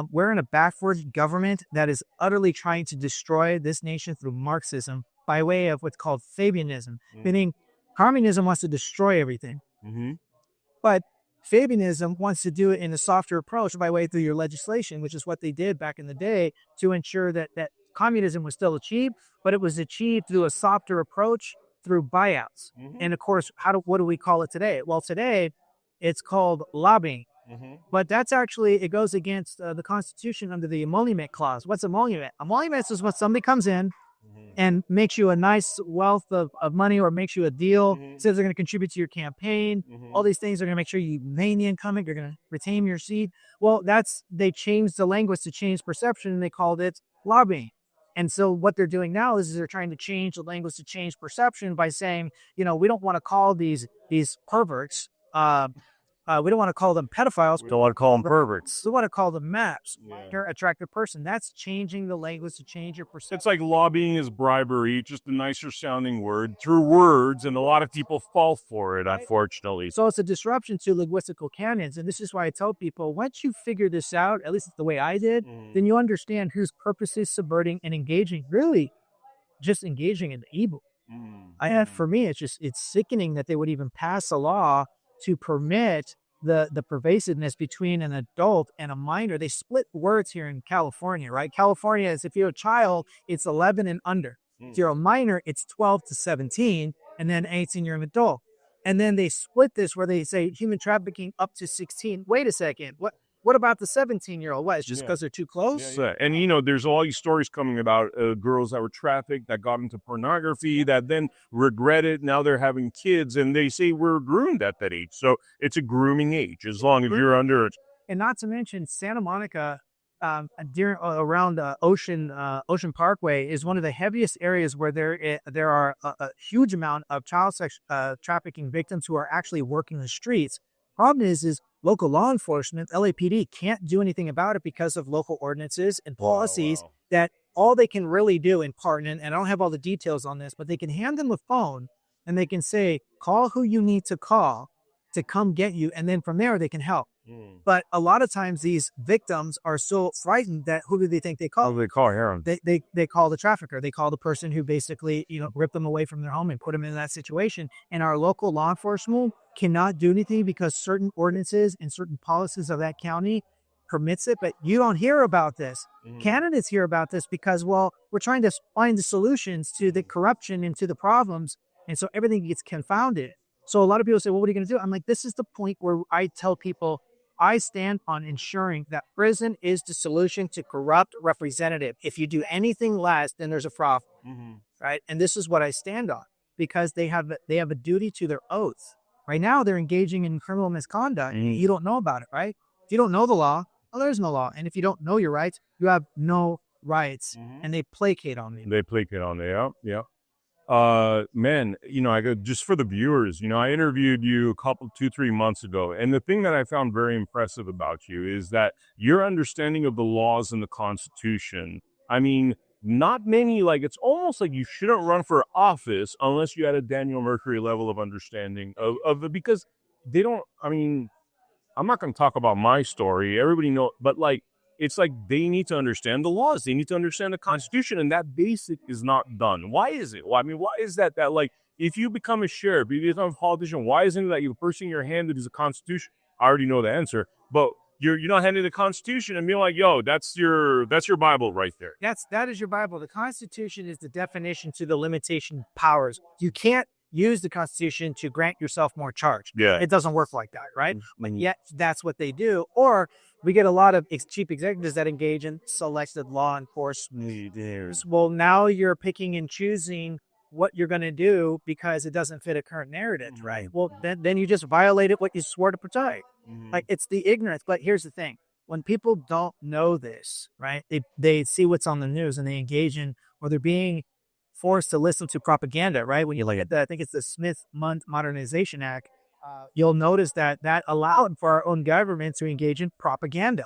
Speaker 6: We're in a backward government that is utterly trying to destroy this nation through Marxism by way of what's called Fabianism, meaning communism wants to destroy everything. But Fabianism wants to do it in a softer approach by way through your legislation, which is what they did back in the day to ensure that communism was still achieved, but it was achieved through a softer approach through buyouts. And of course, what do we call it today? Well, today it's called lobbying. But that's actually, it goes against the Constitution under the emolument clause. What's emolument? Emolument is when somebody comes in and makes you a nice wealth of money, or makes you a deal, says they're going to contribute to your campaign. All these things are going to make sure you maintain the income, you're going to retain your seat. Well, they changed the language to change perception, and they called it lobbying. And so what they're doing now is they're trying to change the language to change perception by saying, we don't want to call these perverts. We don't want to call them pedophiles.
Speaker 2: We don't want to call them perverts.
Speaker 6: We want to call them MAPs, minor attractive person. That's changing the language to change your perception.
Speaker 2: It's like lobbying is bribery, just a nicer sounding word through words, and a lot of people fall for it, unfortunately.
Speaker 6: So it's a disruption to linguistical canons, and this is why I tell people, once you figure this out, at least it's the way I did, then you understand whose purpose is subverting and engaging, really just engaging in the evil. For me, it's sickening that they would even pass a law to permit the pervasiveness between an adult and a minor. They split words here in California, right? California is, if you're a child, it's 11 and under. If you're a minor, it's 12 to 17, and then 18, you're an adult. And then they split this where they say human trafficking up to 16. Wait a second. What about the 17-year-old? What, it's just because they're too close?
Speaker 2: And, there's all these stories coming about girls that were trafficked, that got into pornography, that then regretted. Now they're having kids, and they say we're groomed at that age. So it's a grooming age, as long as you're under it.
Speaker 6: And not to mention, Santa Monica, around Ocean Parkway, is one of the heaviest areas where there are a huge amount of child sex trafficking victims who are actually working the streets. Problem is local law enforcement, LAPD, can't do anything about it because of local ordinances and policies that all they can really do in part, and I don't have all the details on this, but they can hand them a phone and they can say, call who you need to call to come get you. And then from there, they can help. But a lot of times these victims are so frightened that who do they think they call?
Speaker 2: They call Aaron.
Speaker 6: They call the trafficker. They call the person who basically, ripped them away from their home and put them in that situation. And our local law enforcement cannot do anything because certain ordinances and certain policies of that county permits it. But you don't hear about this. Candidates hear about this because, we're trying to find the solutions to the corruption and to the problems. And so everything gets confounded. So a lot of people say, well, what are you going to do? I'm like, this is the point where I tell people, I stand on ensuring that prison is the solution to corrupt representative. If you do anything less, then there's a problem, right? And this is what I stand on, because they have a duty to their oaths. Right now, they're engaging in criminal misconduct. You don't know about it, right? If you don't know the law, well, there's no law. And if you don't know your rights, you have no rights. And they placate on you.
Speaker 2: Yeah. Man, I go, just for the viewers, I interviewed you 2-3 months ago. And the thing that I found very impressive about you is that your understanding of the laws and the Constitution, not many, it's almost like you shouldn't run for office unless you had a Daniel Mercuri level of understanding of it, because they don't, I'm not going to talk about my story. Everybody knows, but it's like they need to understand the laws. They need to understand the Constitution, and that basic is not done. Why is it? Well, why is that if you become a sheriff, if you become a politician, why isn't it that the first thing you're handed is a Constitution? I already know the answer, but you're not handed the Constitution and being like, yo, that's your Bible right there.
Speaker 6: That is your Bible. The Constitution is the definition to the limitation powers. You can't use the Constitution to grant yourself more charge.
Speaker 2: Yeah.
Speaker 6: It doesn't work like that, right? But yet that's what they do. Or we get a lot of chief executives that engage in selective law enforcement. Well, now you're picking and choosing what you're going to do because it doesn't fit a current narrative, right? Well, then you just violated what you swore to protect. Like, it's the ignorance. But here's the thing. When people don't know this, right, they see what's on the news and they engage in, or they're being forced to listen to propaganda, right? When you look at I think it's the Smith-Mundt Modernization Act, you'll notice that allowed for our own government to engage in propaganda.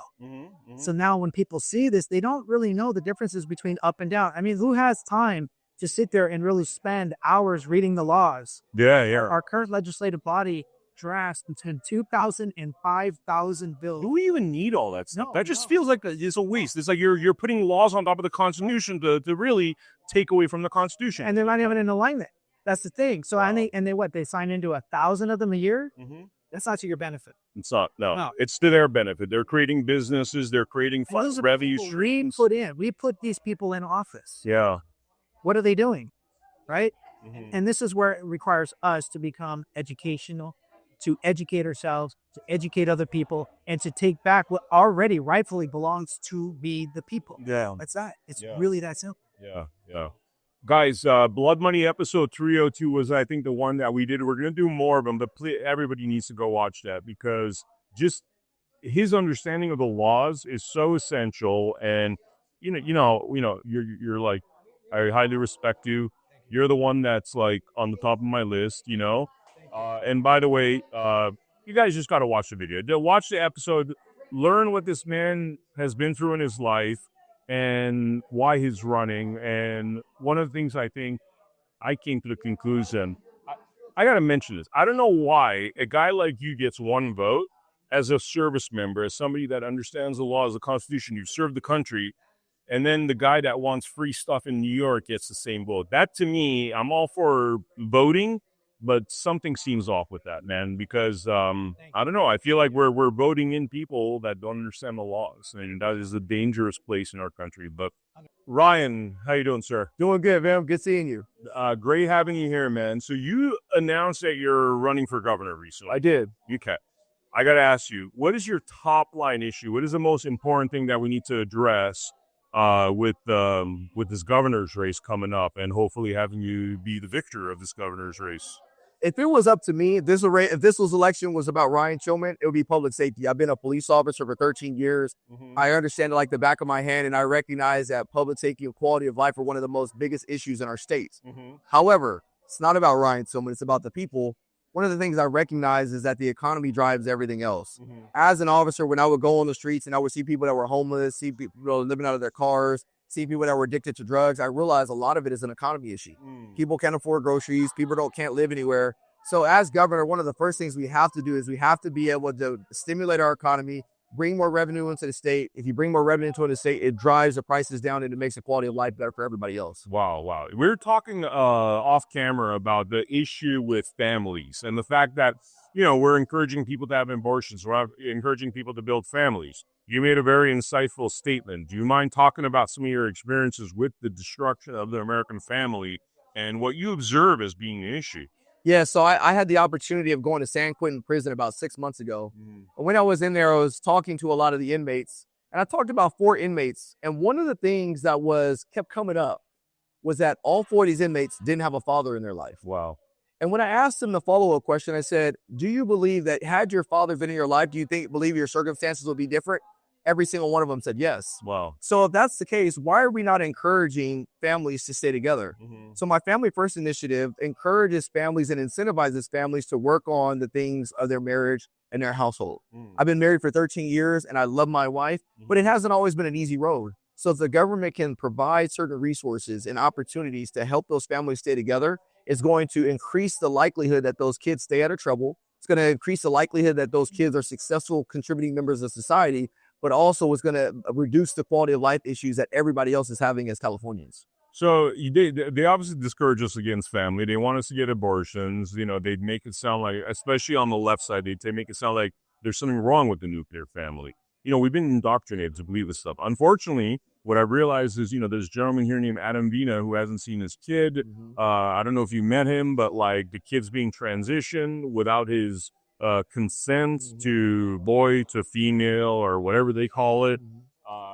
Speaker 6: So now when people see this, they don't really know the differences between up and down. I mean, who has time to sit there and really spend hours reading the laws? Our current legislative body drafts between 2,000 and 5,000 bills.
Speaker 2: Do we even need all that stuff?
Speaker 6: No,
Speaker 2: That just feels like it's a waste. It's like you're putting laws on top of the Constitution to really take away from the Constitution.
Speaker 6: And they're not even in alignment. That's the thing. So they sign into 1,000 of them a year. That's not to your benefit.
Speaker 2: It's not. No, it's to their benefit. They're creating businesses. They're creating revenue streams.
Speaker 6: We put these people in office.
Speaker 2: Yeah.
Speaker 6: What are they doing? Right? And this is where it requires us to become educational, to educate ourselves, to educate other people, and to take back what already rightfully belongs to be the people.
Speaker 2: Yeah.
Speaker 6: That's that. It's really that simple.
Speaker 2: Yeah. Guys, Blood Money episode 302 was, I think, the one that we did. We're going to do more of them, but everybody needs to go watch that, because just his understanding of the laws is so essential. And, you're like, I highly respect you. You're the one that's like on the top of my list, and by the way, you guys just got to watch the video. Watch the episode, learn what this man has been through in his life and why he's running. And one of the things I think I came to the conclusion, I got to mention this. I don't know why a guy like you gets one vote as a service member, as somebody that understands the laws, the Constitution. You've served the country. And then the guy that wants free stuff in New York gets the same vote. That, to me, I'm all for voting, but something seems off with that, man, because I don't know. I feel like we're voting in people that don't understand the laws, and that is a dangerous place in our country. But Ryan, how you doing, sir?
Speaker 7: Doing good, man. Good seeing you.
Speaker 2: Great having you here, man. So you announced that you're running for governor recently.
Speaker 7: I did.
Speaker 2: Okay. I got to ask you, what is your top line issue? What is the most important thing that we need to address with this governor's race coming up, and hopefully having you be the victor of this governor's race?
Speaker 7: If it was up to me, if this election was about Ryan Tillman, it would be public safety. I've been a police officer for 13 years. I understand it like the back of my hand, and I recognize that public safety and quality of life are one of the most biggest issues in our states. However, it's not about Ryan Tillman. It's about the people. One of the things I recognize is that the economy drives everything else. As an officer, when I would go on the streets and I would see people that were homeless, see people living out of their cars, see people that were addicted to drugs, I realized a lot of it is an economy issue. People can't afford groceries. People can't live anywhere. So as governor, one of the first things we have to do is we have to be able to stimulate our economy, bring more revenue into the state. If you bring more revenue into the state, it drives the prices down and it makes the quality of life better for everybody else.
Speaker 2: Wow. We're talking off camera about the issue with families and the fact that, we're encouraging people to have abortions. We're encouraging people to build families. You made a very insightful statement. Do you mind talking about some of your experiences with the destruction of the American family and what you observe as being an issue?
Speaker 7: Yeah, so I had the opportunity of going to San Quentin prison about 6 months ago. When I was in there, I was talking to a lot of the inmates, and I talked to about 4 inmates. And one of the things that kept coming up was that all 4 of these inmates didn't have a father in their life.
Speaker 2: Wow.
Speaker 7: And when I asked them the follow-up question, I said, do you believe that had your father been in your life, do you believe your circumstances would be different? Every single one of them said yes.
Speaker 2: Wow.
Speaker 7: So if that's the case, why are we not encouraging families to stay together? So my Family First initiative encourages families and incentivizes families to work on the things of their marriage and their household. I've been married for 13 years and I love my wife, but it hasn't always been an easy road. So if the government can provide certain resources and opportunities to help those families stay together, it's going to increase the likelihood that those kids stay out of trouble. It's going to increase the likelihood that those kids are successful contributing members of society, but also it's going to reduce the quality of life issues that everybody else is having as Californians.
Speaker 2: So they obviously discourage us against family. They want us to get abortions. They make it sound like, especially on the left side, they make it sound like there's something wrong with the nuclear family. We've been indoctrinated to believe this stuff. Unfortunately, what I realized is, there's a gentleman here named Adam Vina who hasn't seen his kid. I don't know if you met him, but like the kid's being transitioned without his consent to boy to female or whatever they call it.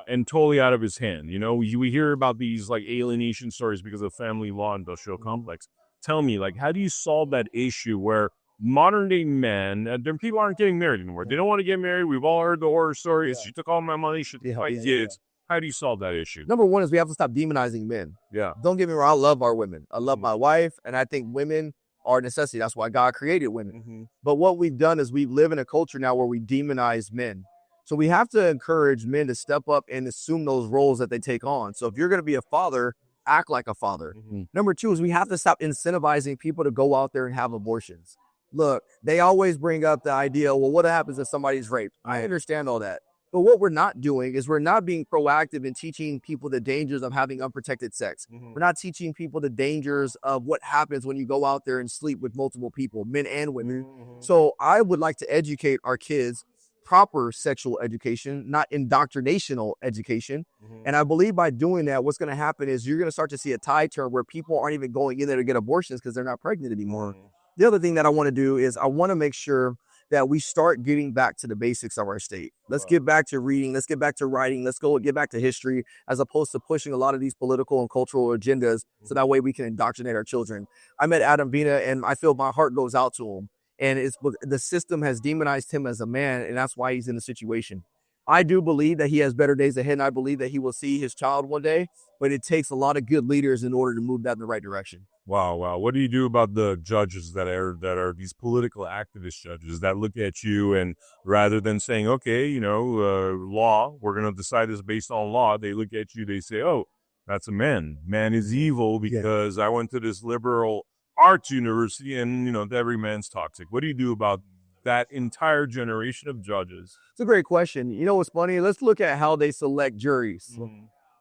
Speaker 2: and totally out of his hand. You know, we hear about these like alienation stories because of family law industrial complex. Tell me, like, how do you solve that issue where modern day men, people aren't getting married anymore? They don't want to get married. We've all heard the horror stories. She took all my money. She took my kids. How do you solve that issue?
Speaker 7: Number one is we have to stop demonizing men.
Speaker 2: Yeah.
Speaker 7: Don't get me wrong. I love our women. I love my wife, and I think women are a necessity. That's why God created women. But what we've done is we live in a culture now where we demonize men. So we have to encourage men to step up and assume those roles that they take on. So if you're going to be a father, act like a father. Number two is we have to stop incentivizing people to go out there and have abortions. Look, they always bring up the idea, well, what happens if somebody's raped? I understand all that. But what we're not doing is we're not being proactive in teaching people the dangers of having unprotected sex. We're not teaching people the dangers of what happens when you go out there and sleep with multiple people, men and women. So I would like to educate our kids proper sexual education, not indoctrinational education. And I believe by doing that, what's going to happen is you're going to start to see a tide turn where people aren't even going in there to get abortions because they're not pregnant anymore. The other thing that I want to do is I want to make sure that we start getting back to the basics of our state. Let's get back to reading. Let's get back to writing. Let's get back to history, as opposed to pushing a lot of these political and cultural agendas. So that way we can indoctrinate our children. I met Adam Vina, and I feel my heart goes out to him. And the system has demonized him as a man, and that's why he's in the situation. I do believe that he has better days ahead, and I believe that he will see his child one day, but it takes a lot of good leaders in order to move that in the right direction.
Speaker 2: Wow. What do you do about the judges that are these political activist judges that look at you and rather than saying, okay, law, we're going to decide this based on law, they look at you, they say, oh, that's a man. Man is evil because I went to this liberal arts university and, every man's toxic. What do you do about that entire generation of judges?
Speaker 7: It's a great question. You know what's funny? Let's look at how they select juries.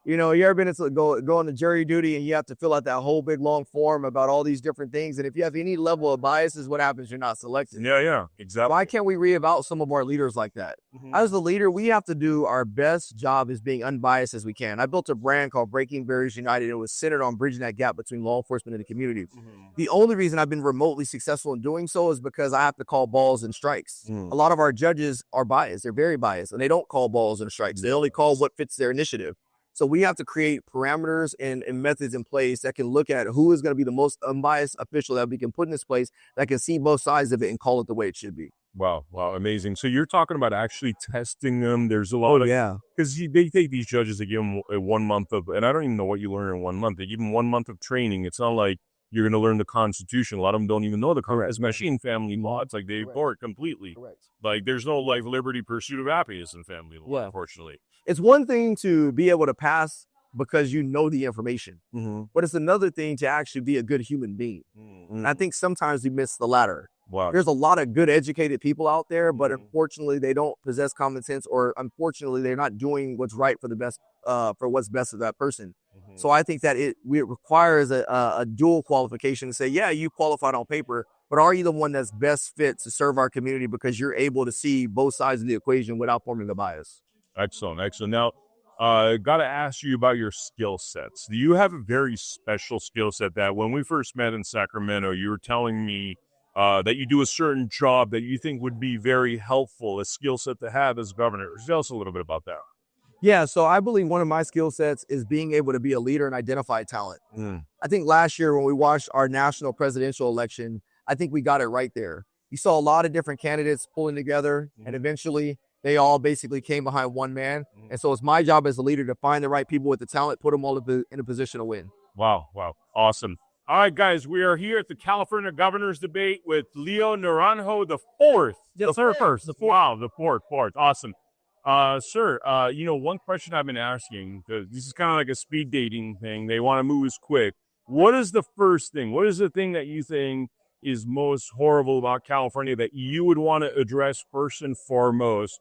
Speaker 7: You ever been to go on the jury duty and you have to fill out that whole big long form about all these different things. And if you have any level of biases, what happens? You're not selected.
Speaker 2: Yeah, exactly.
Speaker 7: Why can't we reevaluate some of our leaders like that? As a leader, we have to do our best job as being unbiased as we can. I built a brand called Breaking Barriers United. And it was centered on bridging that gap between law enforcement and the community. The only reason I've been remotely successful in doing so is because I have to call balls and strikes. A lot of our judges are biased. They're very biased, and they don't call balls and strikes. They only call what fits their initiative. So we have to create parameters and methods in place that can look at who is going to be the most unbiased official that we can put in this place that can see both sides of it and call it the way it should be.
Speaker 2: Wow, amazing. So you're talking about actually testing them. There's a lot because they take these judges, they give them 1 month of, and I don't even know what you learn in 1 month. They give them 1 month of training. It's not like you're going to learn the Constitution. A lot of them don't even know the Constitution, especially in family law. It's like they ignore it completely. Like there's no life, liberty, pursuit of happiness in family law, unfortunately.
Speaker 7: It's one thing to be able to pass because you know the information, but it's another thing to actually be a good human being. And I think sometimes we miss the latter. There's a lot of good educated people out there, but unfortunately they don't possess common sense, or unfortunately they're not doing what's right for the best, for what's best of that person. So I think that it requires a dual qualification to say, yeah, you qualified on paper, but are you the one that's best fit to serve our community because you're able to see both sides of the equation without forming a bias?
Speaker 2: Excellent. Now, got to ask you about your skill sets. Do you have a very special skill set that when we first met in Sacramento, you were telling me that you do a certain job that you think would be very helpful, a skill set to have as governor? Tell us a little bit about that.
Speaker 7: Yeah, so I believe one of my skill sets is being able to be a leader and identify talent. I think last year when we watched our national presidential election, I think we got it right there. You saw a lot of different candidates pulling together, and eventually they all basically came behind one man. And so it's my job as a leader to find the right people with the talent, put them all in a position to win.
Speaker 2: Wow. Awesome. All right, guys, we are here at the California Governor's Debate with Leo Naranjo, the fourth.
Speaker 3: Yes, sir.
Speaker 2: First. Wow, the fourth. Awesome. Sir, one question I've been asking, because this is kind of like a speed dating thing. They want to move as quick. What is the first thing? What is the thing that you think is most horrible about California that you would want to address first and foremost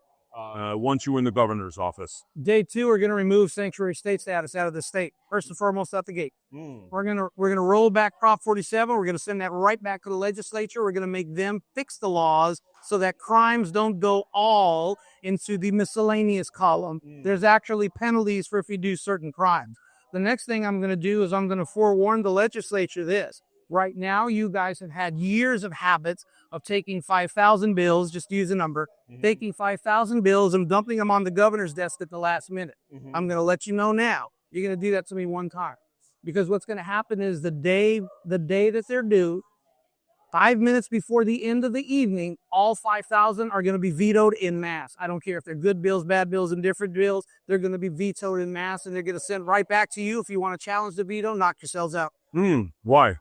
Speaker 2: once you were in the governor's office?
Speaker 6: Day 2, we're going to remove sanctuary state status out of the state. First and foremost, out the gate. We're gonna roll back Prop 47. We're going to send that right back to the legislature. We're going to make them fix the laws so that crimes don't go all into the miscellaneous column. There's actually penalties for if you do certain crimes. The next thing I'm going to do is I'm going to forewarn the legislature this.
Speaker 5: Right now, you guys have had years of habits of taking 5,000 bills, just to use a number, taking 5,000 bills and dumping them on the governor's desk at the last minute. I'm going to let you know now. You're going to do that to me one time. Because what's going to happen is the day that they're due, 5 minutes before the end of the evening, all 5,000 are going to be vetoed in mass. I don't care if they're good bills, bad bills, indifferent bills. They're going to be vetoed in mass, and they're going to send right back to you. If you want to challenge the veto, knock yourselves out.
Speaker 2: Why?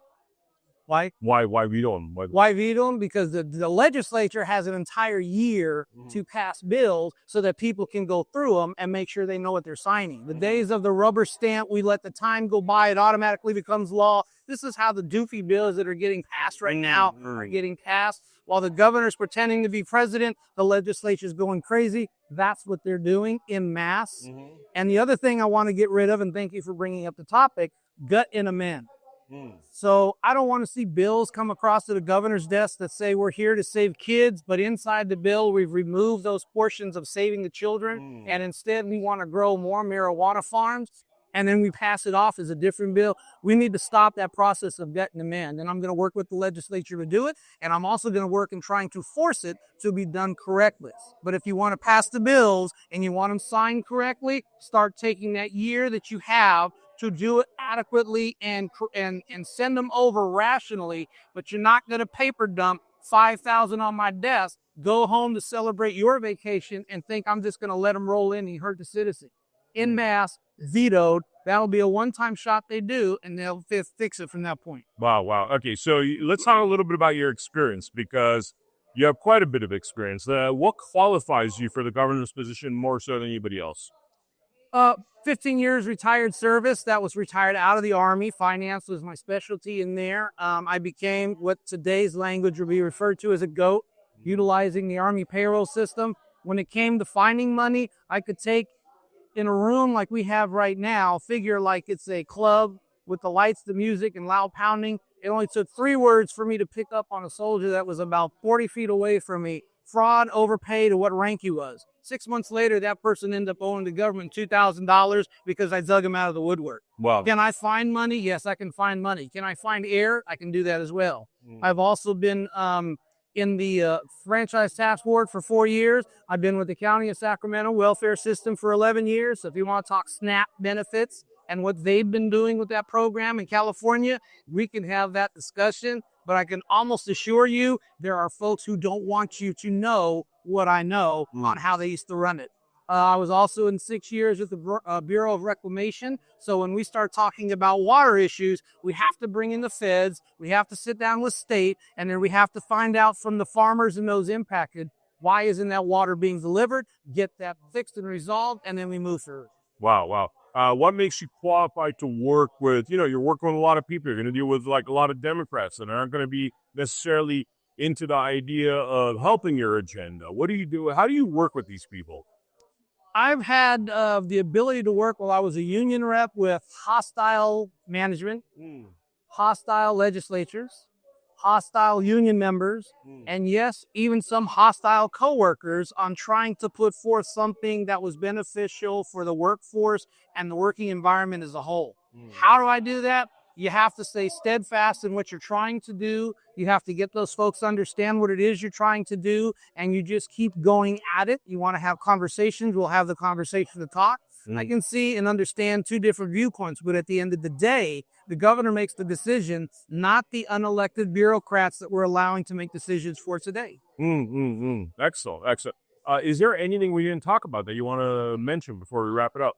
Speaker 5: Why?
Speaker 2: Why veto them?
Speaker 5: Why veto them? Because the legislature has an entire year to pass bills so that people can go through them and make sure they know what they're signing. The days of the rubber stamp, we let the time go by, it automatically becomes law. This is how the doofy bills that are getting passed right now are getting passed. While the governor's pretending to be president, the legislature's going crazy. That's what they're doing in mass. And the other thing I want to get rid of, and thank you for bringing up the topic, gut and amend. So I don't want to see bills come across to the governor's desk that say we're here to save kids, but inside the bill we've removed those portions of saving the children, and instead we want to grow more marijuana farms, and then we pass it off as a different bill. We need to stop that process of gut and amend, and I'm going to work with the legislature to do it, and I'm also going to work in trying to force it to be done correctly. But if you want to pass the bills and you want them signed correctly, start taking that year that you have to do it adequately and send them over rationally, but you're not going to paper dump 5,000 on my desk, go home to celebrate your vacation, and think I'm just going to let them roll in and hurt the citizen. In mass, vetoed. That'll be a one-time shot they do, and they'll fix it from that point.
Speaker 2: Wow. Okay, so let's talk a little bit about your experience, because you have quite a bit of experience. What qualifies you for the governor's position more so than anybody else?
Speaker 5: 15 years retired service. That was retired out of the Army. Finance was my specialty in there. I became what today's language would be referred to as a GOAT, utilizing the Army payroll system. When it came to finding money, I could take in a room like we have right now, figure like it's a club with the lights, the music, and loud pounding. It only took 3 words for me to pick up on a soldier that was about 40 feet away from me. Fraud, overpaid, or what rank he was. 6 months later, that person ended up owing the government $2,000 because I dug him out of the woodwork.
Speaker 2: Wow.
Speaker 5: Can I find money? Yes, I can find money. Can I find air? I can do that as well. I've also been in the franchise task board for 4 years. I've been with the County of Sacramento welfare system for 11 years. So if you want to talk SNAP benefits and what they've been doing with that program in California, we can have that discussion. But I can almost assure you there are folks who don't want you to know what I know on how they used to run it. I was also in 6 years with the Bureau of Reclamation. So when we start talking about water issues, we have to bring in the feds, we have to sit down with state, and then we have to find out from the farmers and those impacted, why isn't that water being delivered, get that fixed and resolved, and then we move through.
Speaker 2: Wow. What makes you qualified to work with, you're working with a lot of people. You're going to deal with like a lot of Democrats that aren't going to be necessarily into the idea of helping your agenda. What do you do? How do you work with these people?
Speaker 5: I've had the ability to work while I was a union rep with hostile management, hostile legislatures, hostile union members, and yes, even some hostile coworkers on trying to put forth something that was beneficial for the workforce and the working environment as a whole. How do I do that? You have to stay steadfast in what you're trying to do. You have to get those folks to understand what it is you're trying to do, and you just keep going at it. You want to have conversations, we'll have the conversation to talk. I can see and understand 2 different viewpoints, but at the end of the day, the governor makes the decision, not the unelected bureaucrats that we're allowing to make decisions for today.
Speaker 2: Excellent. Is there anything we didn't talk about that you want to mention before we wrap it up?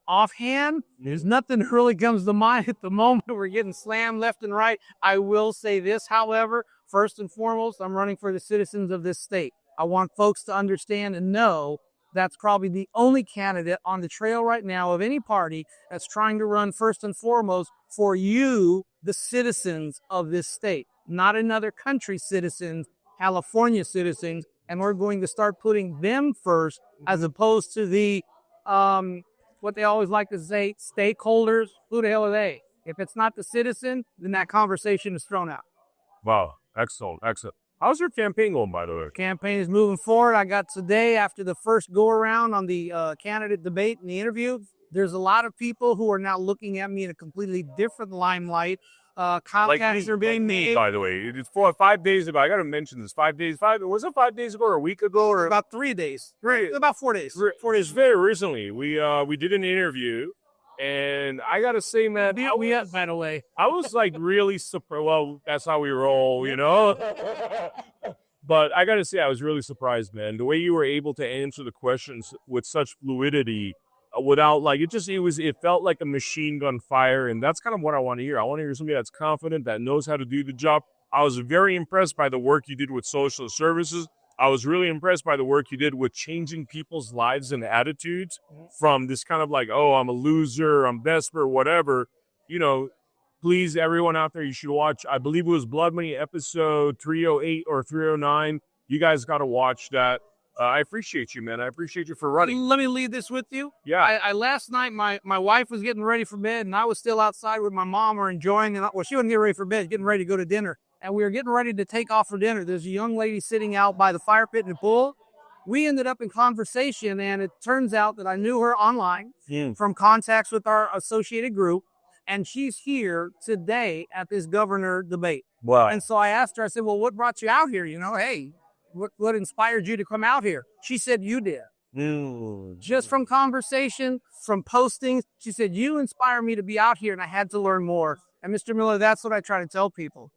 Speaker 5: Offhand, there's nothing that really comes to mind at the moment. We're getting slammed left and right. I will say this, however, first and foremost, I'm running for the citizens of this state. I want folks to understand and know that's probably the only candidate on the trail right now of any party that's trying to run first and foremost for you, the citizens of this state, not another country's citizens, California citizens, and we're going to start putting them first as opposed to the what they always like to say, stakeholders. Who the hell are they? If it's not the citizen, then that conversation is thrown out.
Speaker 2: Wow, excellent. How's your campaign going, by the way?
Speaker 5: Campaign is moving forward. I got today, after the first go-around on the candidate debate and the interview, there's a lot of people who are now looking at me in a completely different limelight Comcast are being made.
Speaker 2: By the way, it's 5 days ago. I got to mention this. 5 days. Was it 5 days ago or a week ago? Or
Speaker 5: About 3 days. About 4 days.
Speaker 2: 4 days. Very recently, we did an interview, and I got to say, man,
Speaker 5: By the way.
Speaker 2: I was like really surprised. Well, that's how we roll, you know. But I got to say, I was really surprised, man. The way you were able to answer the questions with such fluidity, without like it felt like a machine gun fire, and that's kind of what I want to hear. I want to hear somebody that's confident, that knows how to do the job. I was very impressed by the work you did with social services. I was really impressed by the work you did with changing people's lives and attitudes from this kind of like, oh, I'm a loser, I'm desperate, whatever. You know, please, everyone out there, you should watch. I believe it was Blood Money episode 308 or 309. You guys got to watch that. I appreciate you, man. I appreciate you for running.
Speaker 5: Let me leave this with you.
Speaker 2: Yeah.
Speaker 5: I last night, my wife was getting ready for bed, and I was still outside with my mom. We're enjoying it. Well, she wasn't getting ready for bed, getting ready to go to dinner. And we were getting ready to take off for dinner. There's a young lady sitting out by the fire pit in the pool. We ended up in conversation, and it turns out that I knew her online from contacts with our associated group, and she's here today at this governor debate.
Speaker 2: Wow.
Speaker 5: And so I asked her, I said, well, what brought you out here? You know, hey, what inspired you to come out here? She said, you did. Just from conversation, from postings, she said, you inspired me to be out here, and I had to learn more. And Mr. Miller, that's what I try to tell people.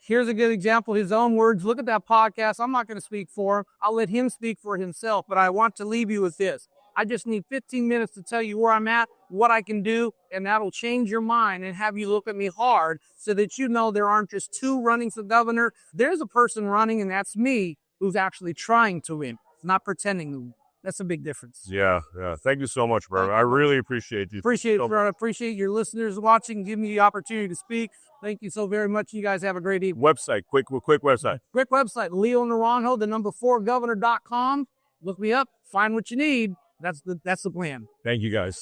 Speaker 5: Here's a good example, his own words. Look at that podcast. I'm not going to speak for him. I'll let him speak for himself, but I want to leave you with this. I just need 15 minutes to tell you where I'm at, what I can do, and that'll change your mind and have you look at me hard so that you know there aren't just two running for governor. There's a person running, and that's me, who's actually trying to win, not pretending to win. That's a big difference.
Speaker 2: Yeah. Thank you so much, bro. I really appreciate you.
Speaker 5: Appreciate it, bro. I appreciate your listeners watching, giving me the opportunity to speak. Thank you so very much. You guys have a great evening.
Speaker 2: Website, quick website.
Speaker 5: Quick website, Leo Naranjo, 4governor.com. Look me up, find what you need. That's the plan.
Speaker 2: Thank you, guys.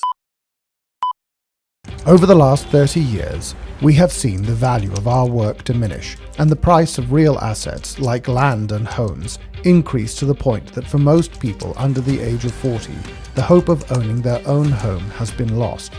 Speaker 1: Over the last 30 years, we have seen the value of our work diminish and the price of real assets like land and homes increase to the point that for most people under the age of 40, the hope of owning their own home has been lost.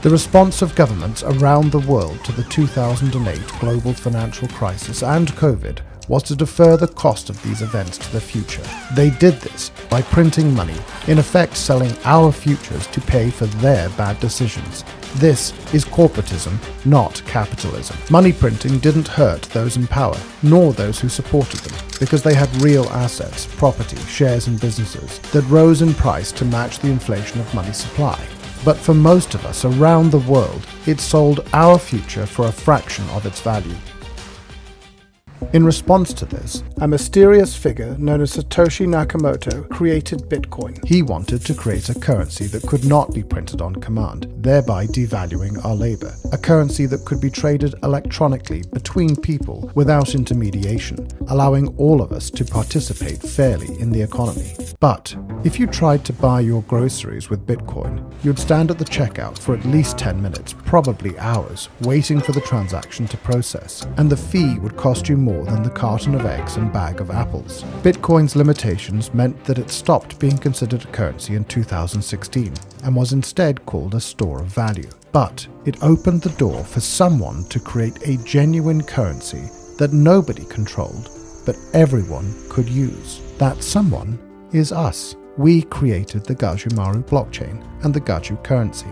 Speaker 1: The response of governments around the world to the 2008 global financial crisis and COVID was to defer the cost of these events to the future. They did this by printing money, in effect selling our futures to pay for their bad decisions. This is corporatism, not capitalism. Money printing didn't hurt those in power, nor those who supported them, because they had real assets, property, shares and businesses that rose in price to match the inflation of money supply. But for most of us around the world, it sold our future for a fraction of its value. In response to this, a mysterious figure known as Satoshi Nakamoto created Bitcoin. He wanted to create a currency that could not be printed on command, thereby devaluing our labor. A currency that could be traded electronically between people without intermediation, allowing all of us to participate fairly in the economy. But if you tried to buy your groceries with Bitcoin, you'd stand at the checkout for at least 10 minutes, probably hours, waiting for the transaction to process, and the fee would cost you more than the carton of eggs and bag of apples. Bitcoin's limitations meant that it stopped being considered a currency in 2016 and was instead called a store of value. But it opened the door for someone to create a genuine currency that nobody controlled, but everyone could use. That someone is us. We created the Gajumaru blockchain and the Gaju currency.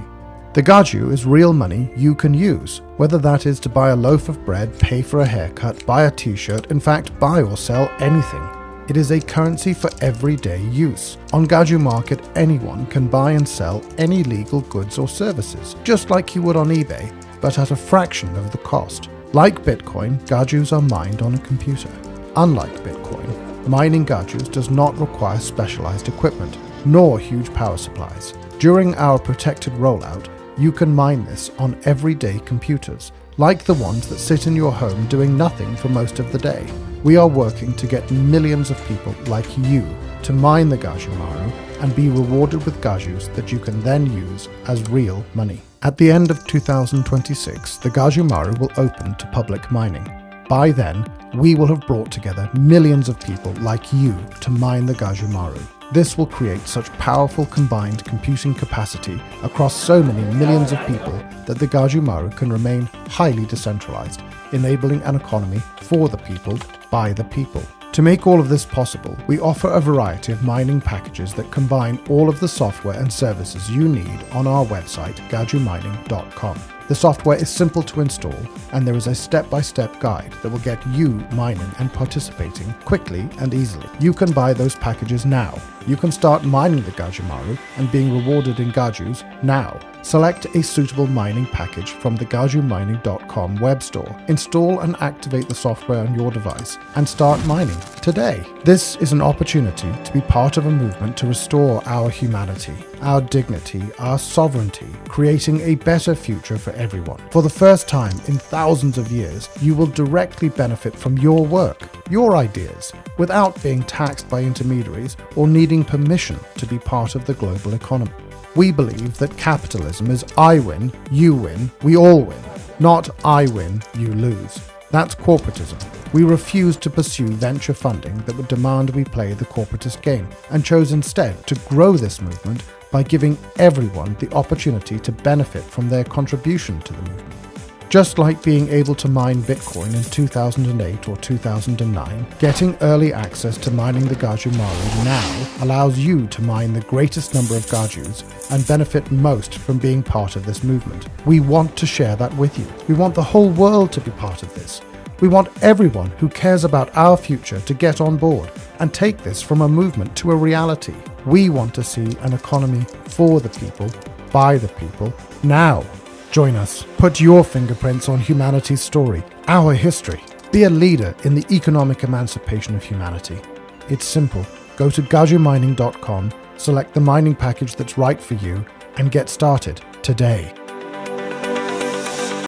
Speaker 1: The Gaju is real money you can use, whether that is to buy a loaf of bread, pay for a haircut, buy a t-shirt, in fact buy or sell anything. It is a currency for everyday use. On Gaju Market, anyone can buy and sell any legal goods or services, just like you would on eBay, but at a fraction of the cost. Like Bitcoin, Gajus are mined on a computer. Unlike Bitcoin, mining Gajus does not require specialized equipment, nor huge power supplies. During our protected rollout, you can mine this on everyday computers, like the ones that sit in your home doing nothing for most of the day. We are working to get millions of people like you to mine the Gajumaru and be rewarded with Gajus that you can then use as real money. At the end of 2026, the Gajumaru will open to public mining. By then, we will have brought together millions of people like you to mine the Gajumaru. This will create such powerful combined computing capacity across so many millions of people that the Gaju Maru can remain highly decentralized, enabling an economy for the people, by the people. To make all of this possible, we offer a variety of mining packages that combine all of the software and services you need on our website, gajumining.com. The software is simple to install, and there is a step-by-step guide that will get you mining and participating quickly and easily. You can buy those packages now. You can start mining the Gaju Maru and being rewarded in Gajus now. Select a suitable mining package from the gajumining.com web store. Install and activate the software on your device and start mining today. This is an opportunity to be part of a movement to restore our humanity, our dignity, our sovereignty, creating a better future for everyone. For the first time in thousands of years, you will directly benefit from your work, your ideas, without being taxed by intermediaries or needing permission to be part of the global economy. We believe that capitalism is I win, you win, we all win, not I win, you lose. That's corporatism. We refuse to pursue venture funding that would demand we play the corporatist game, and chose instead to grow this movement by giving everyone the opportunity to benefit from their contribution to the movement. Just like being able to mine Bitcoin in 2008 or 2009, getting early access to mining the Gaju Maru now allows you to mine the greatest number of Gajus and benefit most from being part of this movement. We want to share that with you. We want the whole world to be part of this. We want everyone who cares about our future to get on board and take this from a movement to a reality. We want to see an economy for the people, by the people, now. Join us. Put your fingerprints on humanity's story, our history. Be a leader in the economic emancipation of humanity. It's simple. Go to gajumining.com, select the mining package that's right for you, and get started today.